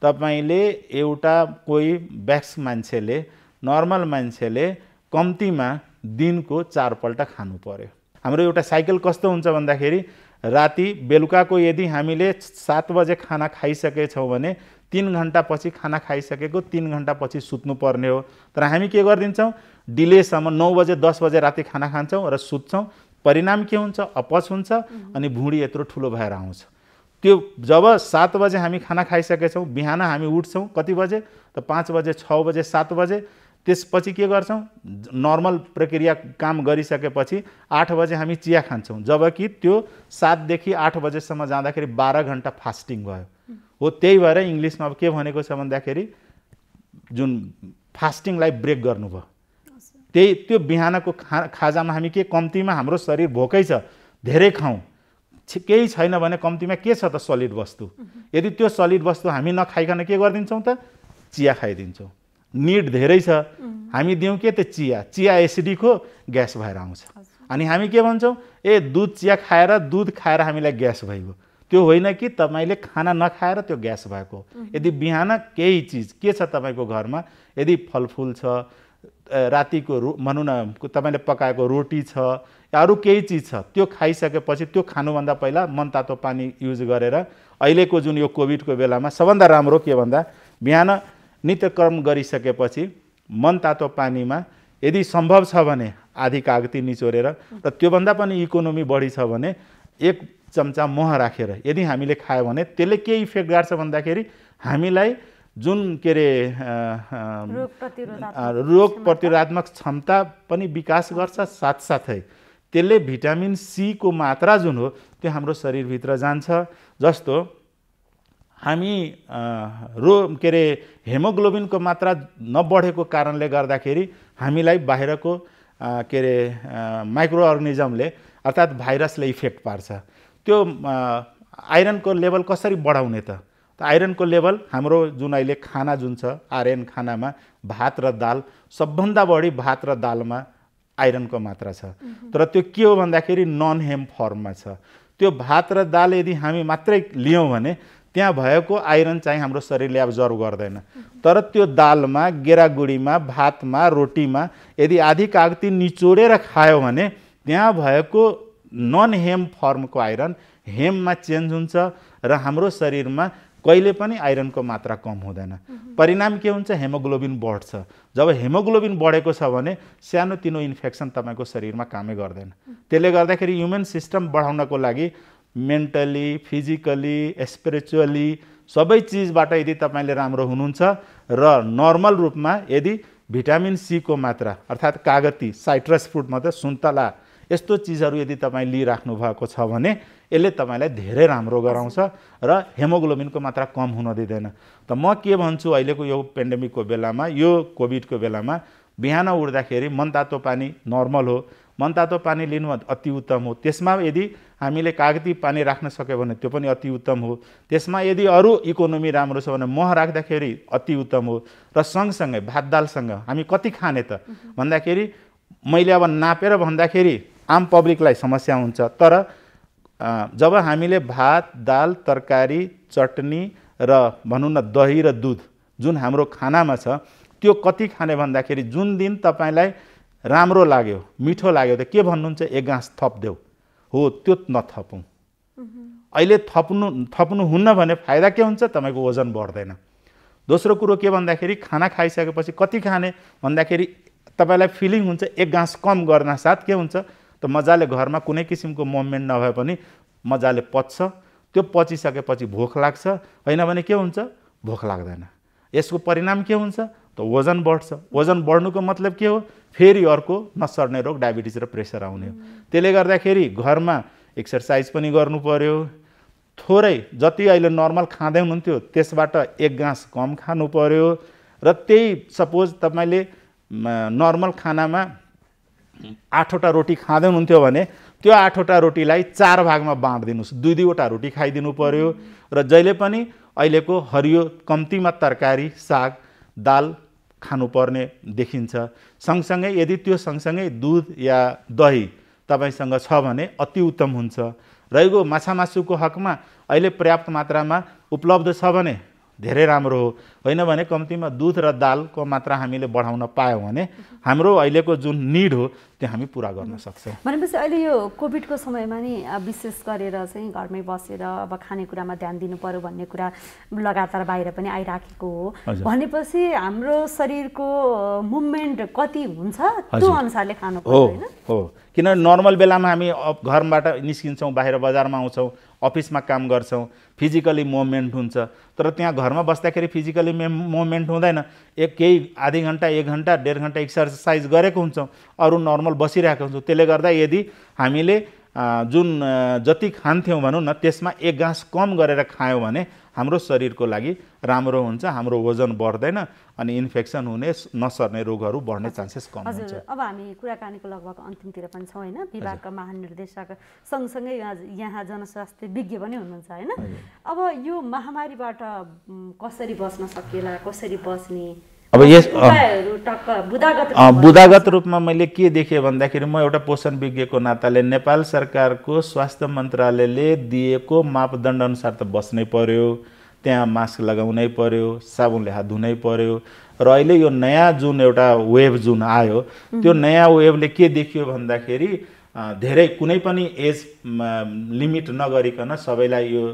तपाईले एउटा कोही ब्याक्स मान्छेले नर्मल मान्छेले कम्तीमा दिनको 4 पल्ट खानु पर्यो। हाम्रो एउटा साइकल कस्तो हुन्छ भन्दाखेरि राति बेलुकाको यदि हामीले 7 बजे खाना खाइसकेछौँ भने 3 घण्टा पछि खाना खाइसकेको 3 घण्टा पछि सुत्नु पर्ने हो। तर हामी के गर्दिन्छौँ, डिलेसम्म 9 बजे 10 बजे राति खाना खान्छौँ र सुत्छौँ। परिणाम के हुन्छ, अपच हुन्छ अनि भुँडी यत्रो ठुलो भएर आउँछ। त्यो जब 7 बजे हामी खाना खाइसकेछौँ बिहान हामी उठ्छौँ कति बजे त 5 बजे 6 बजे 7 बजे। त्यसपछि के गर्छौँ, नर्मल प्रक्रिया काम गरिसकेपछि 8 बजे हामी चिया खान्छौँ, जबकि त्यो 7 देखि 8 बजेसम्म जाँदाखेरि 12 घण्टा फास्टिङ भयो हो। त्यही भएर इङ्ग्लिसमा अब के भनेको छ भन्दाखेरि जुन फास्टिङलाई ब्रेक गर्नुभयो। त्यही त्यो बिहानको खाजामा हामी के कम्तीमा हाम्रो शरीर भोकै छ धेरै खाउँ, केही छैन भने कम्तीमा के छ त सलिड वस्तु। यदि त्यो सलिड वस्तु हामी नखाइकन के गरिदिन्छौँ त चिया खाइदिन्छौँ। निड धेरै छ हामी दिउँ के त चिया एसिडिक हो, ग्यास भएर आउँछ। अनि हामी के भन्छौँ, दुध चिया खाएर दुध खाएर हामीलाई ग्यास भइगयो। त्यो होइन कि तपाईले खाना नखाएर त्यो ग्यास भएको। यदि बिहान केही चिज के छ तपाईको घरमा, यदि फलफुल छ, रातिको भनौँ न तपाईले पकाएको रोटी छ, अरू केही चिज छ, त्यो खाइसकेपछि त्यो खानुभन्दा पहिला मनतातो पानी युज गरेर अहिलेको जुन यो कोभिडको बेलामा सबभन्दा राम्रो के भन्दा बिहान नित्यकर्म गरिसकेपछि मनतातो पानीमा यदि सम्भव छ भने आधी कागती निचोरेर र त्योभन्दा पनि इकोनोमी बढी छ भने 1 चम्चा मह राखेर यदि हामीले खायो भने त्यसले के इफेक्ट गर्छ भन्दाखेरि हामीलाई जुन के रे रोग प्रतिरोधात्मक क्षमता पनि विकास गर्छ, साथसाथै त्यसले भिटामिन सी को मात्रा जुन हो त्यो हाम्रो शरीरभित्र जान्छ। जस्तो हामी के रे हेमोग्लोबिनको मात्रा नबढेको कारणले गर्दाखेरि हामीलाई बाहिरको के रे माइक्रो अर्गानिजमले अर्थात् भाइरसले इफेक्ट पार्छ। त्यो आइरनको लेभल कसरी बढाउने त आइरनको लेभल हाम्रो जुन अहिले खाना जुन छ आर्यन खानामा भात र दाल, सबभन्दा बढी भात र दालमा आइरनको मात्रा छ। तर त्यो के हो भन्दाखेरि नन हेम फर्ममा छ। त्यो भात र दाल यदि हामी मात्रै लियौँ भने त्यहाँ भएको आइरन चाहिँ हाम्रो शरीरले एब्जर्भ गर्दैन। तर त्यो दालमा, गेरागुडीमा, भातमा, रोटीमा यदि आधी कागती निचोडेर खायो भने त्यहाँ भएको नन हेम फर्मको आइरन हेममा चेन्ज हुन्छ र हाम्रो शरीरमा कहिले पनि आइरनको मात्रा कम हुँदैन। परिणाम के हुन्छ? हेमोग्लोबिन बढ्छ। जब हेमोग्लोबिन बढेको छ भने सानोतिनो इन्फेक्सन तपाईँको शरीरमा कामै गर्दैन। त्यसले गर्दाखेरि ह्युमन सिस्टम बढाउनको लागि मेन्टली, फिजिकली, स्पिरिचुअली सबै चिजबाट यदि तपाईँले राम्रो हुनुहुन्छ र नर्मल रूपमा यदि भिटामिन सी को मात्रा अर्थात् कागती, साइट्रस फ्रुट मात्रै, सुन्तला यस्तो चिजहरू यदि तपाईँ लिइराख्नु भएको छ भने यसले तपाईँलाई धेरै राम्रो गराउँछ र हेमोग्लोबिनको मात्रा कम हुन दिँदैन। त म के भन्छु अहिलेको यो पेन्डेमिकको बेलामा, यो कोभिडको बेलामा बिहान उठ्दाखेरि मनतातो पानी नर्मल हो, मनतातो पानी लिनु अति उत्तम हो। त्यसमा यदि हामीले कागती पानी राख्न सक्यो भने त्यो पनि अति उत्तम हो। त्यसमा यदि अरू इकोनोमी राम्रो छ भने मह राख्दाखेरि अति उत्तम हो। र सँगसँगै भात दालसँग हामी कति खाने त भन्दाखेरि मैले अब नापेर भन्दाखेरि आम पब्लिकलाई समस्या हुन्छ। तर जब हामीले भात, दाल, तरकारी, चटनी र भनौँ न दही र दुध जुन हाम्रो खानामा छ त्यो कति खाने भन्दाखेरि जुन दिन तपाईँलाई राम्रो लाग्यो, मिठो लाग्यो त के भन्नुहुन्छ? एक गाँस थप्देऊ। हो, त्यो नथपौँ। अहिले थप्नु हुन्न भने फाइदा के हुन्छ? तपाईँको वजन बढ्दैन। दोस्रो कुरो के भन्दाखेरि खाना खाइसकेपछि कति खाने भन्दाखेरि तपाईँलाई फिलिङ हुन्छ एक गाँस कम गर्न साथ के हुन्छ त मजाले घरमा कुनै किसिमको मुभमेन्ट नभए पनि मजाले पच्छ। त्यो पचिसकेपछि भोक लाग्छ, होइन भने के हुन्छ? भोक लाग्दैन। यसको परिणाम के हुन्छ त वजन बढ्छ। वजन बढ्नुको मतलब के हो? फेरि अर्को नसर्ने रोग, डायबिटिज र प्रेसर आउने हो। त्यसले गर्दाखेरि घरमा एक्सर्साइज पनि गर्नु पर्यो। थोरै जति अहिले नर्मल खाँदै हुनुहुन्थ्यो त्यसबाट एक गाँस कम खानु पर्यो। र त्यही सपोज तपाईँले नर्मल खानामा 8वटा रोटी खाँदै हुनुहुन्थ्यो भने त्यो 8वटा रोटीलाई 4 भागमा बाँडिदिनुहोस्। 2-2वटा रोटी खाइदिनु पर्यो। र जहिले पनि अहिलेको हरियो कम्तीमा तरकारी, साग, दाल खानुपर्ने देखिन्छ। सँगसँगै यदि त्यो सँगसँगै दुध या दही तपाईँसँग छ भने अति उत्तम हुन्छ। रहेको माछा मासुको हकमा अहिले पर्याप्त मात्रामा उपलब्ध छ भने धेरै राम्रो हो, होइन भने कम्तीमा दुध र दालको मात्रा हामीले बढाउन पायौँ भने हाम्रो अहिलेको जुन निड हो त्यो हामी पुरा गर्न सक्छौँ। भनेपछि अहिले यो कोभिडको समयमा नि विशेष गरेर चाहिँ घरमै बसेर अब खानेकुरामा ध्यान दिनु पर्यो भन्ने कुरा लगातार बाहिर पनि आइराखेको हो। भनेपछि हाम्रो शरीरको मुभमेन्ट कति हुन्छ त्यो अनुसारले खानु पर्यो, हैन? हो, किनभने नर्मल बेलामा हामी घरबाट निस्किन्छौँ, बाहिर बजारमा आउँछौँ, अफिसमा काम गर्छौँ, फिजिकली मुभमेन्ट हुन्छ। तर त्यहाँ घरमा बस्दाखेरि फिजिकली मुभमेन्ट हुँदैन। केही आधी घन्टा, 1 घन्टा, 1.5 घन्टा एक्सर्साइज गरेको हुन्छौँ, अरू नर्मल बसिरहेको हुन्छौँ। त्यसले गर्दा यदि हामीले जुन जति खान्थ्यौँ भनौँ न त्यसमा 1 गाँस कम गरेर खायौँ भने हाम्रो शरीरको लागि राम्रो हुन्छ। हाम्रो वजन बढ्दैन अनि इन्फेक्सन हुने, नसर्ने रोगहरू बढ्ने चान्सेस कम हुन्छ। अब हामी कुराकानीको लगभग अन्तिमतिर पनि छौँ, होइन? विभागका महानिर्देशक सँगसँगै यहाँ जनस्वास्थ्य विज्ञ पनि हुनुहुन्छ, होइन? अब यो महामारीबाट कसरी बच्न सकिएला, कसरी बच्ने? अब यस बुदागत रूपमा मैले के देखेँ भन्दाखेरि म एउटा पोषण विज्ञको नाताले नेपाल सरकारको स्वास्थ्य मन्त्रालयले दिएको मापदण्ड अनुसार त बस्नै पर्यो। त्यहाँ मास्क लगाउनै पर्यो, साबुनले हात धुनै पर्यो। र अहिले यो नयाँ जुन एउटा वेभ जुन आयो त्यो नयाँ वेभले के देखियो भन्दाखेरि धेरै कुनै पनि एज लिमिट नगरिकन सबैलाई यो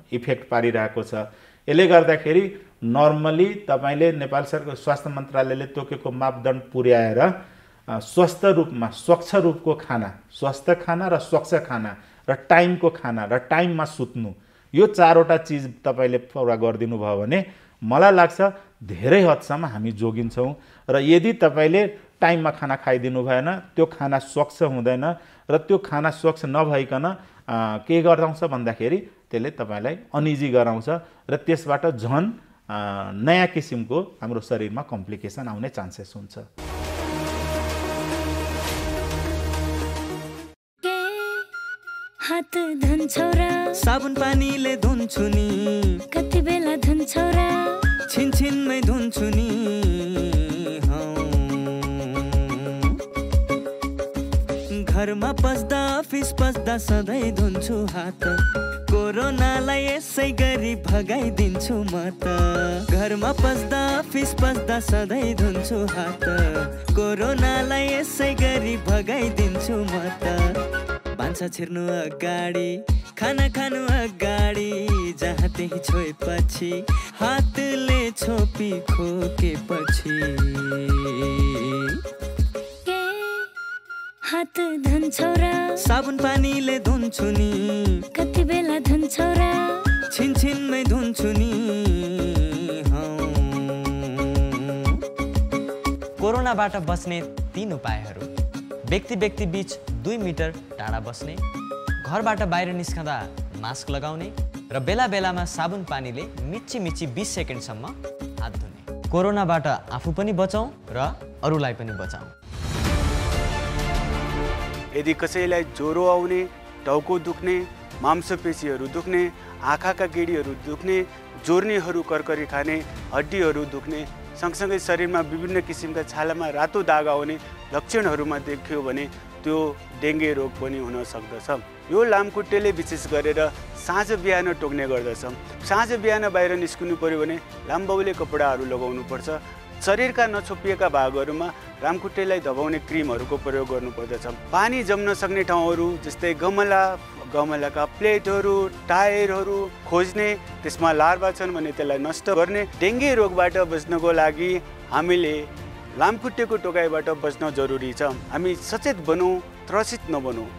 इफेक्ट पारिरहेको छ। यसले गर्दाखेरि नर्मली तपाईँले नेपाल सरकार स्वास्थ्य मन्त्रालयले तोकेको मापदण्ड पुर्याएर स्वस्थ रूपमा, स्वच्छ रूपको खाना, स्वस्थ खाना र स्वच्छ खाना र टाइमको खाना र टाइममा सुत्नु, यो 4वटा चिज तपाईँले पुरा गरिदिनु भयो भने मलाई लाग्छ धेरै हदसम्म हामी जोगिन्छौँ। र यदि तपाईँले टाइममा खाना खाइदिनु भएन, त्यो खाना स्वच्छ हुँदैन र त्यो खाना स्वच्छ नभइकन के गराउँछ भन्दाखेरि त्यसले तपाईँलाई अनिजी गराउँछ र त्यसबाट झन् नयाँ किसिमको हाम्रो शरीरमा कम्प्लिकेसन आउने चान्सेस हुन्छ। हात धुन्छौ र साबुन पानीले धुन्छु नि, कति बेला धुन्छौ र छिनछिनमै धुन्छु नि। घरमा पस्दा अफिस पस्दा सधैँ धुन्छु हात कोरोनालाई यसै गरी भगाइदिन्छु म त घरमा पस्दा अफिस पस्दा सधैँ धुन्छु हात कोरोनालाई यसै गरी भगाइदिन्छु म त भान्सा छिर्नु अगाडि खाना खानु अगाडि जहाँ त्यही छोएपछि हातले छोपी खोकेपछि हात धुन्छौ र साबुन पानीले धुन्छु नि कति बेला धुन्छौ र छिनछिनमै धुन्छु नि कोरोनाबाट बस्ने 3 उपायहरू व्यक्ति व्यक्ति बीच 2 मिटर टाढा बस्ने घरबाट बाहिर निस्कँदा मास्क लगाउने र बेला बेलामा साबुन पानीले मिच्ची मिच्ची 20 सेकेन्डसम्म हात धुने कोरोनाबाट आफू पनि बचाउँ र अरूलाई पनि बचाउँ यदि कसैलाई ज्वरो आउने टाउको दुख्ने मांसपेशीहरू दुख्ने आँखाका गेडीहरू दुख्ने जोर्नीहरू करकरी खाने हड्डीहरू दुख्ने सँगसँगै शरीरमा विभिन्न किसिमका छालामा रातो दाग आउने लक्षणहरूमा देखियो भने त्यो डेङ्गे रोग पनि हुन सक्दछ यो लामखुट्टेले विशेष गरेर साँझ बिहान टोक्ने गर्दछ साँझ बिहान बाहिर निस्किनु पर्यो भने लामबाउले कपडाहरू लगाउनुपर्छ शरीरका नछोपिएका भागहरूमा लामखुट्टेलाई दबाउने क्रिमहरूको प्रयोग गर्नुपर्दछ पानी जम्न सक्ने ठाउँहरू जस्तै गमलाका प्लेटहरू टायरहरू खोज्ने त्यसमा लार्भा छन् भने त्यसलाई नष्ट गर्ने डेङ्गे रोगबाट बच्नको लागि हामीले लामखुट्टेको टोकाइबाट बच्न जरुरी छ हामी सचेत बनौँ त्रसित नबनौँ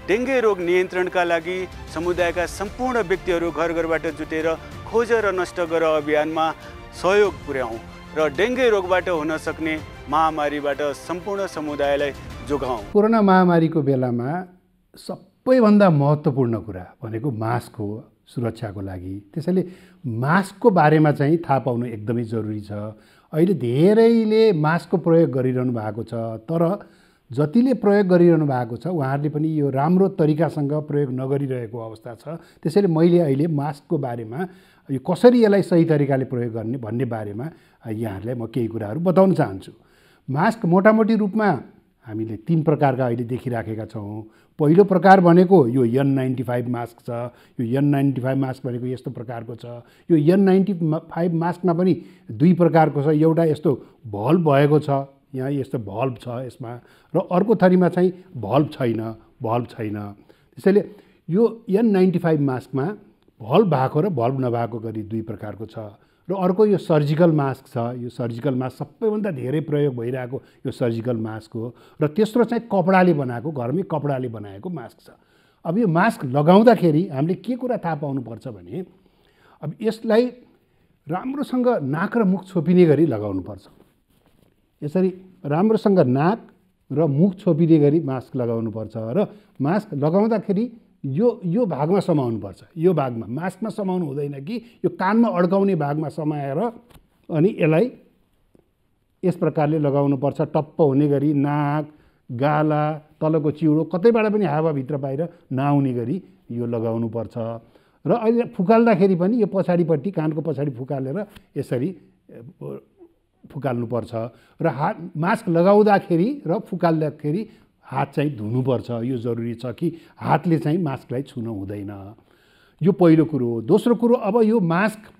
डेङ्गे रोग नियन्त्रणका लागि समुदायका सम्पूर्ण व्यक्तिहरू घर घरबाट जुटेर खोज र नष्ट गर अभियानमा सहयोग पुर्याउँ र डेङ्गे रोगबाट हुन सक्ने महामारीबाट सम्पूर्ण समुदायलाई जोगाउँ कोरोना महामारीको बेलामा सबैभन्दा महत्त्वपूर्ण कुरा भनेको मास्क हो सुरक्षाको लागि त्यसैले मास्कको बारेमा चाहिँ थाहा पाउनु एकदमै जरुरी छ अहिले धेरैले मास्कको प्रयोग गरिरहनु भएको छ तर जतिले प्रयोग गरिरहनु भएको छ उहाँहरूले पनि यो राम्रो तरिकासँग प्रयोग नगरिरहेको अवस्था छ त्यसैले मैले अहिले मास्कको बारेमा यो कसरी यसलाई सही तरिकाले प्रयोग गर्ने भन्ने बारेमा यहाँहरूलाई म केही कुराहरू बताउन चाहन्छु मास्क मोटामोटी रूपमा हामीले 3 प्रकारका अहिले देखिराखेका छौँ पहिलो प्रकार भनेको यो N95 मास्क छ यो N95 मास्क भनेको यस्तो प्रकारको छ यो N95 मास्कमा पनि 2 प्रकारको छ एउटा यस्तो भल्भ भएको छ यहाँ यस्तो भल्भ छ यसमा र अर्को थरीमा चाहिँ भल्भ छैन त्यसैले यो N95 मास्कमा भल्भ भएको र भल्भ नभएको गरी 2 प्रकारको छ र अर्को यो सर्जिकल मास्क छ यो सर्जिकल मास्क सबैभन्दा धेरै प्रयोग भइरहेको यो सर्जिकल मास्क हो र तेस्रो चाहिँ कपडाले बनाएको घरमै कपडाले बनाएको मास्क छ अब यो मास्क लगाउँदाखेरि हामीले के कुरा थाहा पाउनुपर्छ भने अब यसलाई राम्रोसँग नाक र मुख छोपिने गरी लगाउनुपर्छ यसरी राम्रोसँग नाक र मुख छोपिने गरी मास्क लगाउनुपर्छ र मास्क लगाउँदाखेरि यो भागमा समाउनुपर्छ यो भागमा मास्कमा समाउनु हुँदैन कि यो कानमा अड्काउने भागमा समाएर अनि यसलाई यस प्रकारले लगाउनुपर्छ टप्प हुने गरी नाक गाला तलको चिउडो कतैबाट पनि हावाभित्र बाहिर नआउने गरी यो लगाउनुपर्छ र अहिले फुकाल्दाखेरि पनि यो पछाडिपट्टि कानको पछाडि फुकालेर यसरी फुकाल्नुपर्छ र मास्क लगाउँदाखेरि र फुकाल्दाखेरि हात चाहिँ धुनुपर्छ यो जरुरी छ कि हातले चाहिँ मास्कलाई छुन हुँदैन यो पहिलो कुरो हो दोस्रो कुरो अब यो मास्क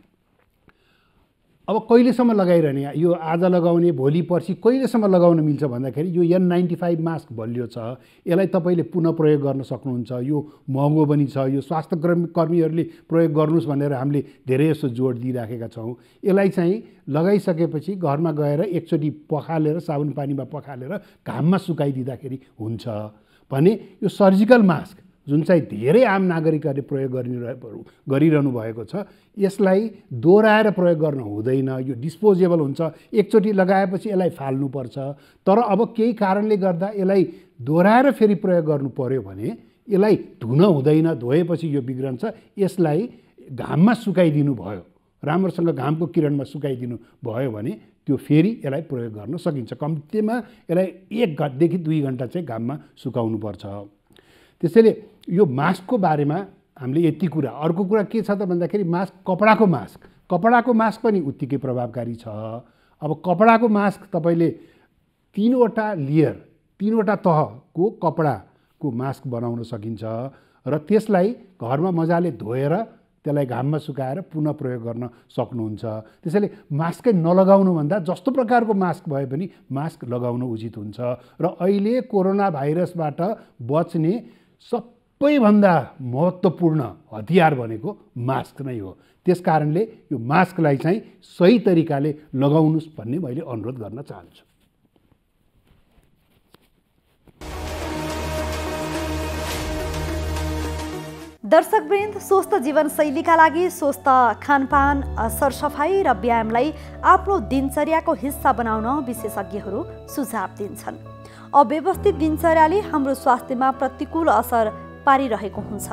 अब कहिलेसम्म लगाइरहने यो आज लगाउने भोलि पर्सि कहिलेसम्म लगाउन मिल्छ भन्दाखेरि यो N95 मास्क बलियो छ यसलाई तपाईले पुनः प्रयोग गर्न सक्नुहुन्छ यो महँगो पनि छ यो स्वास्थ्य कर्मीहरूले प्रयोग गर्नुस् भनेर हामीले धेरै जस्तो जोड दिइराखेका छौँ यसलाई चाहिँ लगाइसकेपछि घरमा गएर एकचोटि पखालेर साबुन पानीमा पखालेर घाममा सुकाइदिँदाखेरि हुन्छ भने यो सर्जिकल मास्क जुन चाहिँ धेरै आम नागरिकहरूले प्रयोग गरिरहनु भएको छ यसलाई दोहोऱ्याएर प्रयोग गर्न हुँदैन यो डिस्पोजेबल हुन्छ एकचोटि लगाएपछि यसलाई फाल्नुपर्छ तर अब केही कारणले गर्दा यसलाई दोहोऱ्याएर फेरि प्रयोग गर्नु पर्यो भने यसलाई धुन हुँदैन धोएपछि यो बिग्रन्छ यसलाई घाममा सुकाइदिनु भयो राम्रोसँग घामको किरणमा सुकाइदिनु भयो भने त्यो फेरि यसलाई प्रयोग गर्न सकिन्छ कम्तीमा यसलाई 1 घन्टादेखि 2 घन्टा चाहिँ घाममा सुकाउनुपर्छ त्यसैले यो मास्कको बारेमा हामीले यति कुरा अर्को कुरा के छ त भन्दाखेरि मास्क कपडाको मास्क पनि उत्तिकै प्रभावकारी छ अब कपडाको मास्क तपाईले 3वटा लेयर 3वटा तहको कपडा को मास्क बनाउन सकिन्छ र त्यसलाई घरमा मजाले धोएर त्यसलाई घाममा सुकाएर पुनः प्रयोग गर्न सक्नुहुन्छ। त्यसैले मास्कै नलगाउनुभन्दा जस्तो प्रकारको मास्क भए पनि मास्क लगाउन उचित हुन्छ र अहिले कोरोना भाइरसबाट बच्ने सबैभन्दा महत्त्वपूर्ण हतियार भनेको मास्क नै हो। त्यस कारणले यो मास्कलाई चाहिँ सही तरिकाले लगाउनुहोस् भन्ने मैले अनुरोध गर्न चाहन्छु। दर्शकवृन्द, स्वस्थ जीवनशैलीका लागि स्वस्थ खानपान, सरसफाइ र व्यायामलाई आफ्नो दिनचर्याको हिस्सा बनाउन विशेषज्ञहरू सुझाव दिन्छन्। अव्यवस्थित दिनचर्याले हाम्रो स्वास्थ्यमा प्रतिकूल असर पारिरहेको हुन्छ।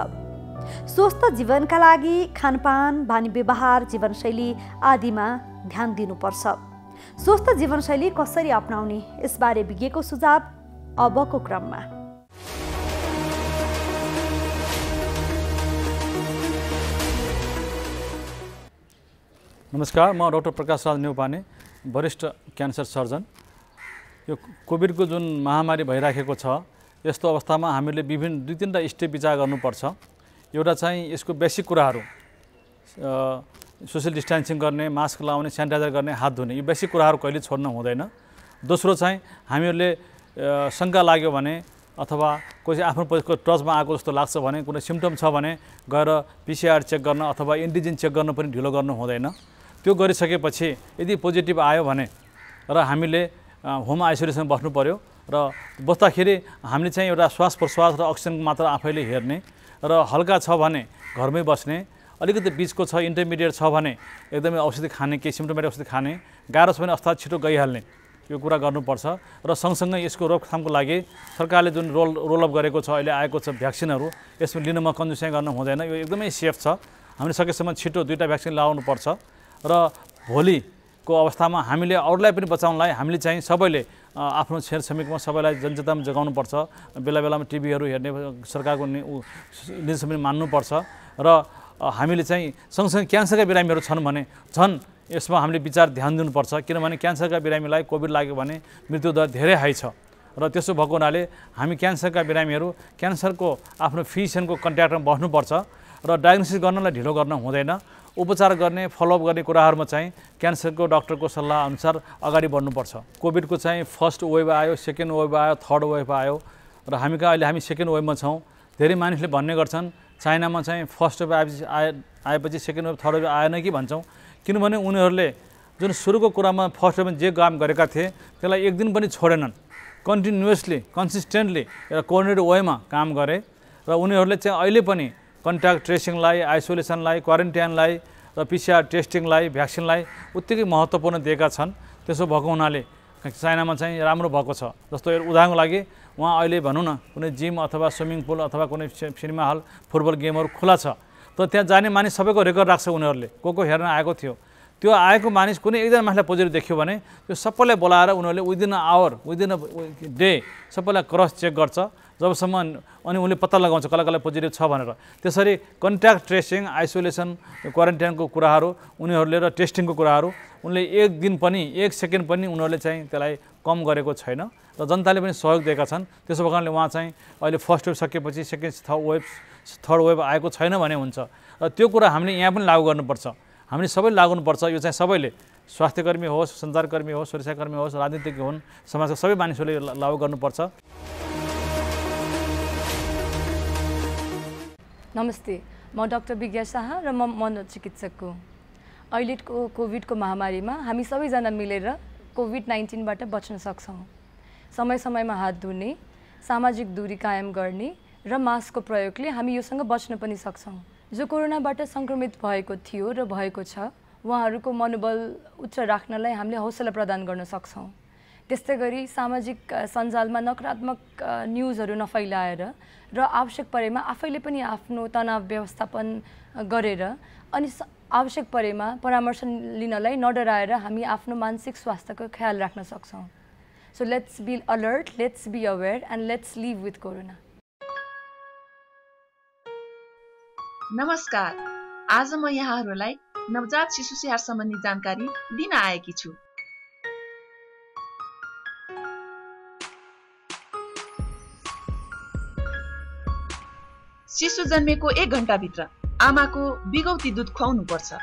स्वस्थ जीवनका लागि खानपान, बानी व्यवहार, जीवनशैली आदिमा ध्यान दिनुपर्छ। स्वस्थ जीवनशैली कसरी अपनाउने, यसबारे विज्ञको सुझाव अबको क्रममा। नमस्कार, म डाक्टर प्रकाश राज नेउपाने, वरिष्ठ क्यान्सर सर्जन। यो कोभिडको जुन महामारी भइराखेको छ, यस्तो अवस्थामा हामीले विभिन्न 2-3टा स्टेप विचार गर्नुपर्छ। एउटा चाहिँ यसको बेसिक कुराहरू, सोसियल डिस्टेन्सिङ गर्ने, मास्क लाउने, सेनिटाइजर गर्ने, हात धुने, यो बेसिक कुराहरू कहिले छोड्न हुँदैन। दोस्रो चाहिँ हामीहरूले शङ्का लाग्यो भने अथवा कोही आफ्नो टचमा आएको जस्तो लाग्छ भने, कुनै सिम्टम छ भने गएर PCR चेक गर्न अथवा एन्टिजेन चेक गर्न पनि ढिलो गर्नु हुँदैन। त्यो गरिसकेपछि यदि पोजिटिभ आयो भने र हामीले होम आइसोलेसन बस्नु पर्यो र बस्दाखेरि हामीले चाहिँ एउटा श्वास प्रश्वास र अक्सिजन मात्र आफैले हेर्ने र हल्का छ भने घरमै बस्ने, अलिकति बिचको छ, इन्टरमिडिएट छ भने एकदमै औषधि खाने, केही सिम्टोमेटिक औषधि खाने, गाह्रो छ भने अस्पताल छिटो गइहाल्ने, यो कुरा गर्नुपर्छ। र सँगसँगै यसको रोकथामको लागि सरकारले जुन रोलअप गरेको छ, अहिले आएको छ भ्याक्सिनहरू, यसमा लिनमा कन्जुसाइ गर्नु हुँदैन। यो एकदमै सेफ छ। हामीले सकेसम्म छिटो 2टा भ्याक्सिन लगाउनुपर्छ र भोलिको अवस्थामा हामीले अरूलाई पनि बचाउनलाई हामीले चाहिँ सबैले आफ्नो छेरछिमेकमा सबैलाई जनचेतना जगाउनुपर्छ। बेला बेलामा टिभीहरू हेर्ने, सरकारको निर्देशन पनि मान्नुपर्छ र हामीले चाहिँ सँगसँगै क्यान्सरका बिरामीहरू छन् भने झन् यसमा हामीले विचार ध्यान दिनुपर्छ। किनभने क्यान्सरका बिरामीलाई कोभिड लाग्यो भने मृत्युदर धेरै हाई छ र त्यसो भएको हुनाले हामी क्यान्सरका बिरामीहरू क्यान्सरको आफ्नो फिजिसियनको कन्ट्याक्टमा बस्नुपर्छ र डायग्नोसिस गर्नलाई ढिलो गर्न हुँदैन। उपचार गर्ने, फलोअप गर्ने कुराहरूमा चाहिँ क्यान्सरको डक्टरको सल्लाह अनुसार अगाडि बढ्नुपर्छ। कोभिडको चाहिँ फर्स्ट वेभ आयो, सेकेन्ड वेभ आयो, थर्ड वेभ आयो र हामी अहिले सेकेन्ड वेभमा छौँ। धेरै मानिसले भन्ने गर्छन् चाइनामा चाहिँ फर्स्ट वेभ आएपछि सेकेन्ड वेभ, थर्ड वेभ आएन कि भन्छौँ। किनभने उनीहरूले जुन सुरुको कुरामा फर्स्ट वेभमा जे काम गरेका थिए त्यसलाई एक दिन पनि छोडेनन्, कन्टिन्युअसली कन्सिस्टेन्टली एउटा कोअर्डिनेटेड वेमा काम गरे र उनीहरूले चाहिँ अहिले पनि कन्ट्याक्ट ट्रेसिङलाई, आइसोलेसनलाई, क्वारेन्टाइनलाई र PCR टेस्टिङलाई, भ्याक्सिनलाई उत्तिकै महत्त्वपूर्ण दिएका छन्। त्यसो भएको हुनाले चाइनामा चाहिँ राम्रो भएको छ। जस्तो उदाहरणको लागि उहाँ अहिले भनौँ न कुनै जिम अथवा स्विमिङ पुल अथवा कुनै सिनेमा हल, फुटबल गेमहरू खुला छ, तर त्यहाँ जाने मानिस सबैको रेकर्ड राख्छ उनीहरूले, को हेर्न आएको थियो। त्यो आएको मानिस कुनै एकजना मानिसलाई पोजिटिभ देख्यो भने त्यो सबैलाई बोलाएर उनीहरूले within a hour, within a day सबैलाई क्रस चेक गर्छ, जबसम्म अनि उनले पत्ता लगाउँछ कसलाई कसलाई पोजिटिभ छ भनेर। त्यसरी कन्ट्याक्ट ट्रेसिङ, आइसोलेसन, क्वारेन्टाइनको कुराहरू उनीहरूले र टेस्टिङको कुराहरू उनले एक दिन पनि, एक सेकेन्ड पनि उनीहरूले चाहिँ त्यसलाई कम गरेको छैन र जनताले पनि सहयोग दिएका छन्। त्यसो भएको कारणले उहाँ चाहिँ अहिले फर्स्ट वेभ सकेपछि सेकेन्ड थर्ड वेभ आएको छैन भने हुन्छ र त्यो कुरा हामीले यहाँ पनि लागू गर्नुपर्छ। हामीले सबैले लागू गर्नुपर्छ। यो चाहिँ सबैले, स्वास्थ्यकर्मी होस्, सञ्चारकर्मी होस्, सुरक्षाकर्मी होस्, राजनीतिज्ञ हुन्, समाजका सबै मानिसहरूले लागू गर्नुपर्छ। नमस्ते, म डाक्टर विज्ञा शाह र म मनोचिकित्सक हो। अहिलेको कोभिडको महामारीमा हामी सबैजना मिलेर कोभिड-19बाट बच्न सक्छौँ। समय समयमा हात धुने, सामाजिक दूरी कायम गर्ने र मास्कको प्रयोगले हामी योसँग बच्न पनि सक्छौँ। जो कोरोनाबाट सङ्क्रमित भएको थियो र भएको छ, उहाँहरूको मनोबल उच्च राख्नलाई हामीले हौसला प्रदान गर्न सक्छौँ। त्यस्तै गरी सामाजिक सञ्जालमा नकारात्मक न्युजहरू नफैलाएर र आवश्यक परेमा आफैले पनि आफ्नो तनाव व्यवस्थापन गरेर अनि आवश्यक परेमा परामर्श लिनलाई नडराएर हामी आफ्नो मानसिक स्वास्थ्यको ख्याल राख्न सक्छौँ। So let's be alert, let's be aware and let's live with corona. नमस्कार, आज म यहाँहरूलाई नवजात शिशु स्याहार सम्बन्धी जानकारी दिन आएकी छु। शिशु जन्मेको 1 घण्टाभित्र आमाको बिगौती दुध खुवाउनुपर्छ।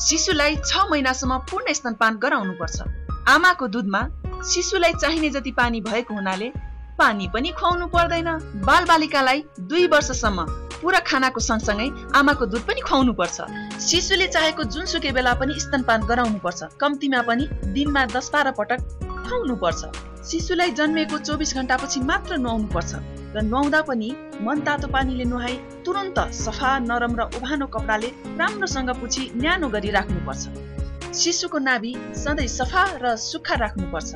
शिशुलाई 6 महिनासम्म पूर्ण स्तनपान गराउनुपर्छ। आमाको दुधमा शिशुलाई चाहिने जति पानी भएको हुनाले पानी पनि खुवाउनु पर्दैन। बालबालिकालाई 2 वर्षसम्म पूरा खानाको सँगसँगै आमाको दुध पनि खुवाउनु पर्छ। शिशुले चाहेको जुनसुकै बेला पनि स्तनपान गराउनु पर्छ। कम्तीमा पनि दिनमा 10-12 पटक खुवाउनु पर्छ। शिशुलाई जन्मेको 24 घण्टापछि मात्र नुहाउनु पर्छ र नुहाउँदा पनि मनतातो पानीले नुहाई तुरन्त सफा नरम र उभानो कपडाले राम्रोसँग पुछी न्यानो गरी राख्नुपर्छ। शिशुको नाभि सधैँ सफा र सुक्खा राख्नुपर्छ।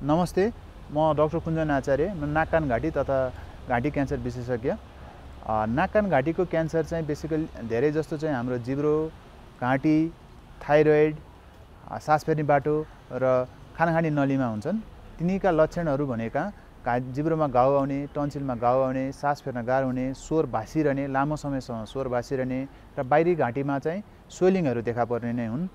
नमस्ते, म डाक्टर कुञ्जन आचार्य, म नाक कान घाँटी तथा घाँटी क्यान्सर विशेषज्ञ। नाक कान घाँटीको क्यान्सर चाहिँ बेसिकली धेरै जस्तो चाहिँ हाम्रो जिब्रो, घाँटी, थाइरोइड, सास फेर्ने बाटो र खाना खाने नलीमा हुन्छन्। तिनीका लक्षणहरू भनेका जिब्रोमा घाउ आउने, टन्सिलमा घाउ आउने, सास फेर्न गाह्रो हुने, स्वर भाँसिरहने, लामो समयसम्म स्वर भाँसिरहने र बाहिरी घाँटीमा चाहिँ स्वेलिङहरू देखा पर्ने नै हुन्।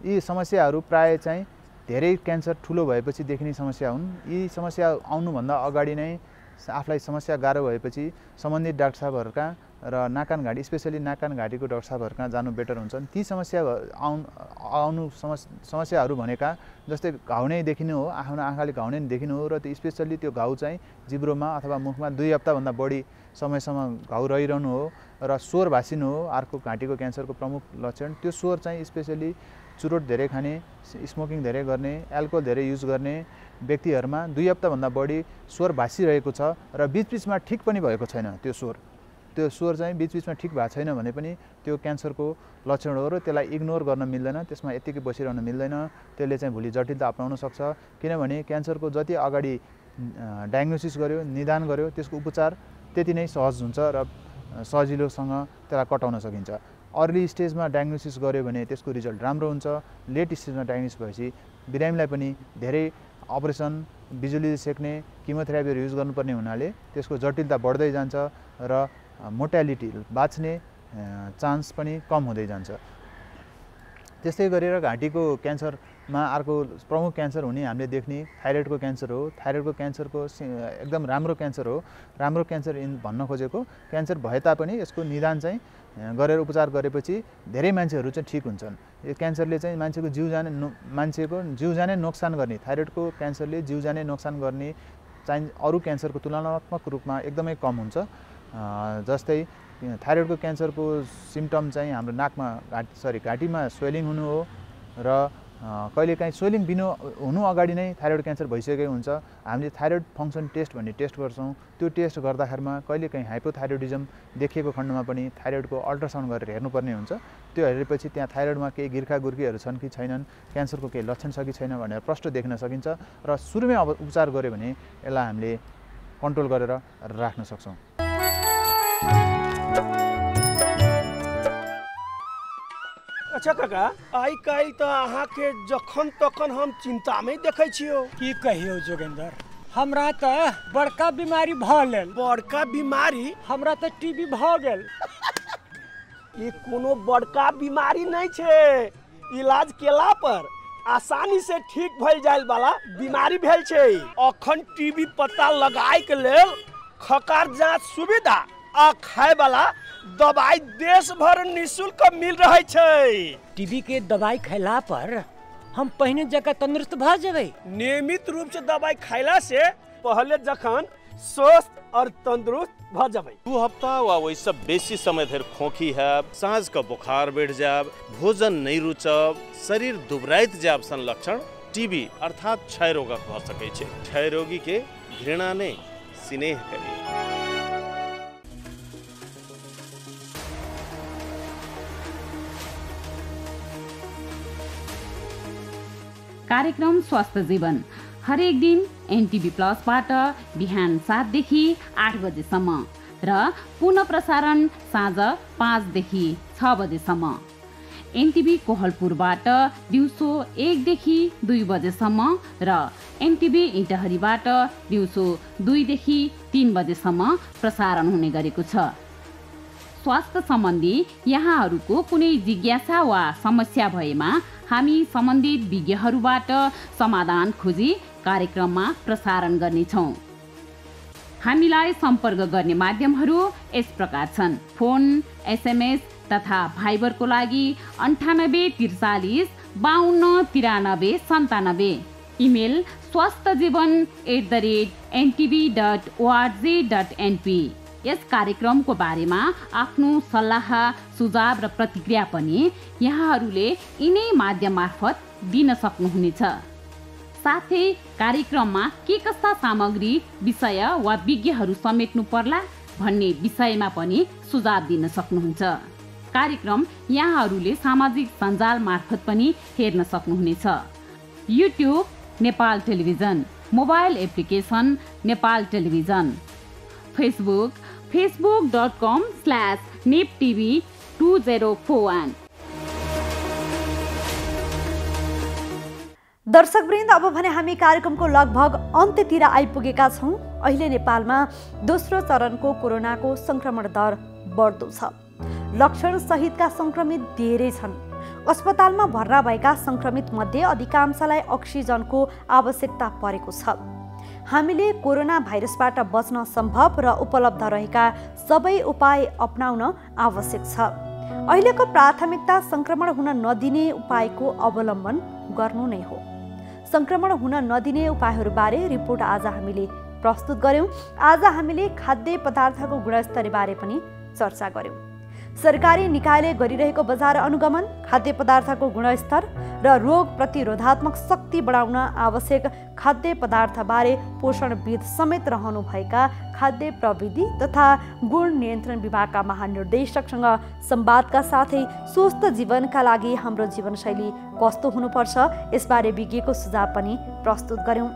यी समस्याहरू प्राय चाहिँ धेरै क्यान्सर ठुलो भएपछि देखिने समस्या हुन्। यी समस्या आउनुभन्दा अगाडि नै आफूलाई समस्या गाह्रो भएपछि सम्बन्धित डाक्टर साहबहरूका र नाक कान घाँटी स्पेसली नाक कान घाँटीको डाक्टर साहबहरूका जानु बेटर हुन्छन्। ती समस्याहरू भनेका जस्तै घाउ नै देखिनु हो, आफ्नो आँखाले घाउ नै देखिनु हो र त्यो स्पेसल्ली त्यो घाउ चाहिँ जिब्रोमा अथवा मुखमा 2 हप्ताभन्दा बढी समयसम्म घाउ रहिरहनु हो र स्वर भाँसिनु हो। अर्को घाँटीको क्यान्सरको प्रमुख लक्षण त्यो स्वर चाहिँ स्पेसली चुरोट धेरै खाने, स्मोकिङ धेरै गर्ने, एल्कोहल धेरै युज गर्ने व्यक्तिहरूमा 2 हप्ताभन्दा बढी स्वर भाँसिरहेको छ र बिचबिचमा ठिक पनि भएको छैन। त्यो स्वर चाहिँ बिचबिचमा ठिक भएको छैन भने पनि त्यो क्यान्सरको लक्षण हो र त्यसलाई इग्नोर गर्न मिल्दैन, त्यसमा यत्तिकै बसिरहन मिल्दैन। त्यसले चाहिँ भोलि जटिलता अप्नाउन सक्छ। किनभने क्यान्सरको जति अगाडि डायग्नोसिस गर्यो, निदान गर्यो, त्यसको उपचार त्यति नै सहज हुन्छ र सजिलोसँग त्यसलाई कटाउन सकिन्छ। अर्ली स्टेजमा डायग्नोसिस गर्यो भने त्यसको रिजल्ट राम्रो हुन्छ। लेट स्टेजमा डायग्नोसिस भएपछि बिरामीलाई पनि धेरै अपरेसन, बिजुलीले सेक्ने, किमोथेरापीहरू युज गर्नुपर्ने हुनाले त्यसको जटिलता बढ्दै जान्छ र मोर्टालिटी बाँच्ने चान्स पनि कम हुँदै जान्छ। त्यस्तै गरेर घाँटीको क्यान्सरमा अर्को प्रमुख क्यान्सर हुने हामीले देख्ने थाइरोइडको क्यान्सर हो। थाइरोइडको क्यान्सरको एकदम राम्रो क्यान्सर हो। राम्रो क्यान्सर भन्न खोजेको क्यान्सर भए तापनि यसको निदान चाहिँ गरेर उपचार गरेपछि धेरै मान्छेहरू चाहिँ ठिक हुन्छन्। यो क्यान्सरले चाहिँ मान्छेको जिउ जानै नोक्सान गर्ने, थाइरोइडको क्यान्सरले जिउ जानै नोक्सान गर्ने चाहिँ अरू क्यान्सरको तुलनात्मक रूपमा एकदमै कम हुन्छ। जस्तै थाइरोइडको क्यान्सरको सिम्टम चाहिँ हाम्रो घाँटीमा स्वेलिङ हुनु हो र कहिलेकाहीँ स्वेलिङ हुनु अगाडि नै थाइरोइड क्यान्सर भइसकेको हुन्छ। हामीले थाइरोइड फङ्सन टेस्ट भन्ने टेस्ट गर्छौँ। त्यो टेस्ट गर्दाखेरिमा कहिलेकाहीँ हाइपोथाइरोइडिजम देखिएको खण्डमा पनि थाइरोइडको अल्ट्रासाउन्ड गरेर हेर्नुपर्ने हुन्छ। त्यो हेरेपछि त्यहाँ थाइरोइडमा केही गिर्खागुर्कीहरू छन् कि छैनन्, क्यान्सरको केही लक्षण छ कि छैन भनेर प्रष्ट देख्न सकिन्छ र सुरुमै उपचार गऱ्यो भने यसलाई हामीले कन्ट्रोल गरेर राख्न सक्छौँ। अच्छा काका, आइ काल्हि तऽ अहाँके जखन तखन हम चिंता में देखै छियो। की कहियो जोगेंद्र, हमरा तऽ बड़का बीमारी भऽ गेल। बड़का बीमारी? हमरा तऽ टीबी भऽ गेल। ई कोनो बड़का बीमारी नहीं छै, इलाज केला पर आसानी से ठीक भइल जाय वाला बीमारी भेल छै। अखन टीबी पता लगाय के लेल खकार जांच सुविधा आ खाय वाला दवाई देश भर निःशुल्क मिल रहे छै। टीबी के दवाई खैला पर हम पहले जगह तंदुरुस्त भ जेबै। नियमित रूप से दवाई खैला से पहले जखन स्वस्थ और तंदुरुस्त भ जेबै। 2 हफ्ता वा वैसे बेसी समय धरि खोखी है, सांझ का बुखार बढ़ जाब, भोजन नहीं रुचब, शरीर दुबराइत जाब सन लक्षण टीबी अर्थात क्षय रोगक भ सकै छै। क्षय रोगी के घृणा नहीं स्नेह करी। कार्यक्रम स्वास्थ्य जीवन हरेक दिन एनटिभी प्लसबाट बिहान 7 देखि 8 बजेसम्म र पुनः प्रसारण साँझ 5 देखि 6 बजेसम्म। एनटिभी कोहलपुरबाट दिउँसो 1 देखि 2 बजेसम्म र एनटिभी इटहरीबाट दिउँसो 2 देखि 3 बजेसम्म प्रसारण हुने गरेको छ। स्वास्थ्य सम्बन्धी यहाँहरूको कुनै जिज्ञासा वा समस्या भएमा हामी सम्बन्धित विज्ञहरूबाट समाधान खोजी कार्यक्रममा प्रसारण गर्नेछौँ। हामीलाई सम्पर्क गर्ने माध्यमहरू यस प्रकार छन्। फोन, SMS तथा भाइबरको लागि 9843 52 93 97। Email swasthjajeevan@ntv.org.np। यस कार्यक्रमको बारेमा आफ्नो सल्लाह, सुझाव र प्रतिक्रिया पनि यहाँहरूले यिनै माध्यम मार्फत दिन सक्नुहुनेछ। साथै कार्यक्रममा के कस्ता सामग्री, विषय वा विज्ञहरू समेट्नु पर्ला भन्ने विषयमा पनि सुझाव दिन सक्नुहुन्छ। कार्यक्रम यहाँहरूले सामाजिक सञ्जाल मार्फत पनि हेर्न सक्नुहुनेछ। YouTube Nepal television, mobile application Nepal television, Facebook facebook.com/neptv2041। दर्शकवृन्द, अब भने हामी कार्यक्रमको लगभग अन्त्यतिर आइपुगेका छौँ। अहिले नेपालमा दोस्रो चरणको कोरोनाको संक्रमण दर बढ्दो छ। लक्षण सहितका संक्रमित धेरै छन्। अस्पतालमा भर्ना भएका संक्रमित मध्ये अधिकांशलाई अक्सिजनको आवश्यकता परेको छ। हामीले कोरोना भाइरसबाट बच्न सम्भव र उपलब्ध रहेका सबै उपाय अपनाउन आवश्यक छ। अहिलेको प्राथमिकता संक्रमण हुन नदिने उपायको अवलम्बन गर्नु नै हो। संक्रमण हुन नदिने उपायहरूबारे रिपोर्ट आज हामीले प्रस्तुत गर्यौं। आज हामीले खाद्य पदार्थको गुणस्तरबारे पनि चर्चा गर्यौं। सरकारी निकायले गरिरहेको बजार अनुगमन, खाद्य पदार्थको गुणस्तर र रोग प्रतिरोधात्मक शक्ति बढाउन आवश्यक खाद्य पदार्थबारे पोषणविद समेत रहनुभएका खाद्य प्रविधि तथा गुण नियन्त्रण विभागका महानिर्देशकसँग संवादका साथै स्वस्थ जीवनका लागि हाम्रो जीवनशैली कस्तो हुनुपर्छ यसबारे विज्ञको सुझाव पनि प्रस्तुत गर्यौं।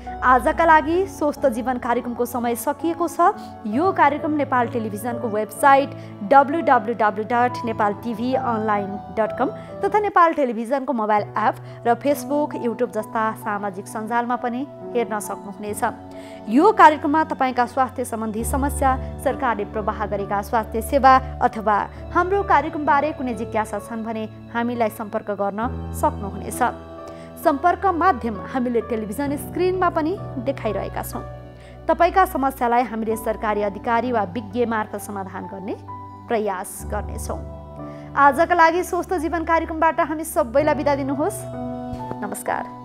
आजका लागि स्वस्थ जीवन कार्यक्रमको समय सकिएको छ। यो कार्यक्रम नेपाल टेलिभिजनको वेबसाइट www.nepaltvonline.com तथा नेपाल टेलिभिजनको मोबाइल एप र फेसबुक, युट्युब जस्ता सामाजिक सञ्जालमा पनि हेर्न सक्नुहुनेछ। यो कार्यक्रममा तपाईँका स्वास्थ्य सम्बन्धी समस्या, सरकारले प्रवाह गरेका स्वास्थ्य सेवा अथवा हाम्रो कार्यक्रमबारे कुनै जिज्ञासा छन् भने हामीलाई सम्पर्क गर्न सक्नुहुनेछ। सम्पर्क माध्यम हामीले टेलिभिजन स्क्रिनमा पनि देखाइरहेका छौँ। तपाईँका समस्यालाई हामीले सरकारी अधिकारी वा विज्ञ मार्फत समाधान गर्ने प्रयास गर्नेछौँ। आजका लागि स्वस्थ जीवन कार्यक्रमबाट हामी सबैलाई बिदा दिनुहोस्। नमस्कार।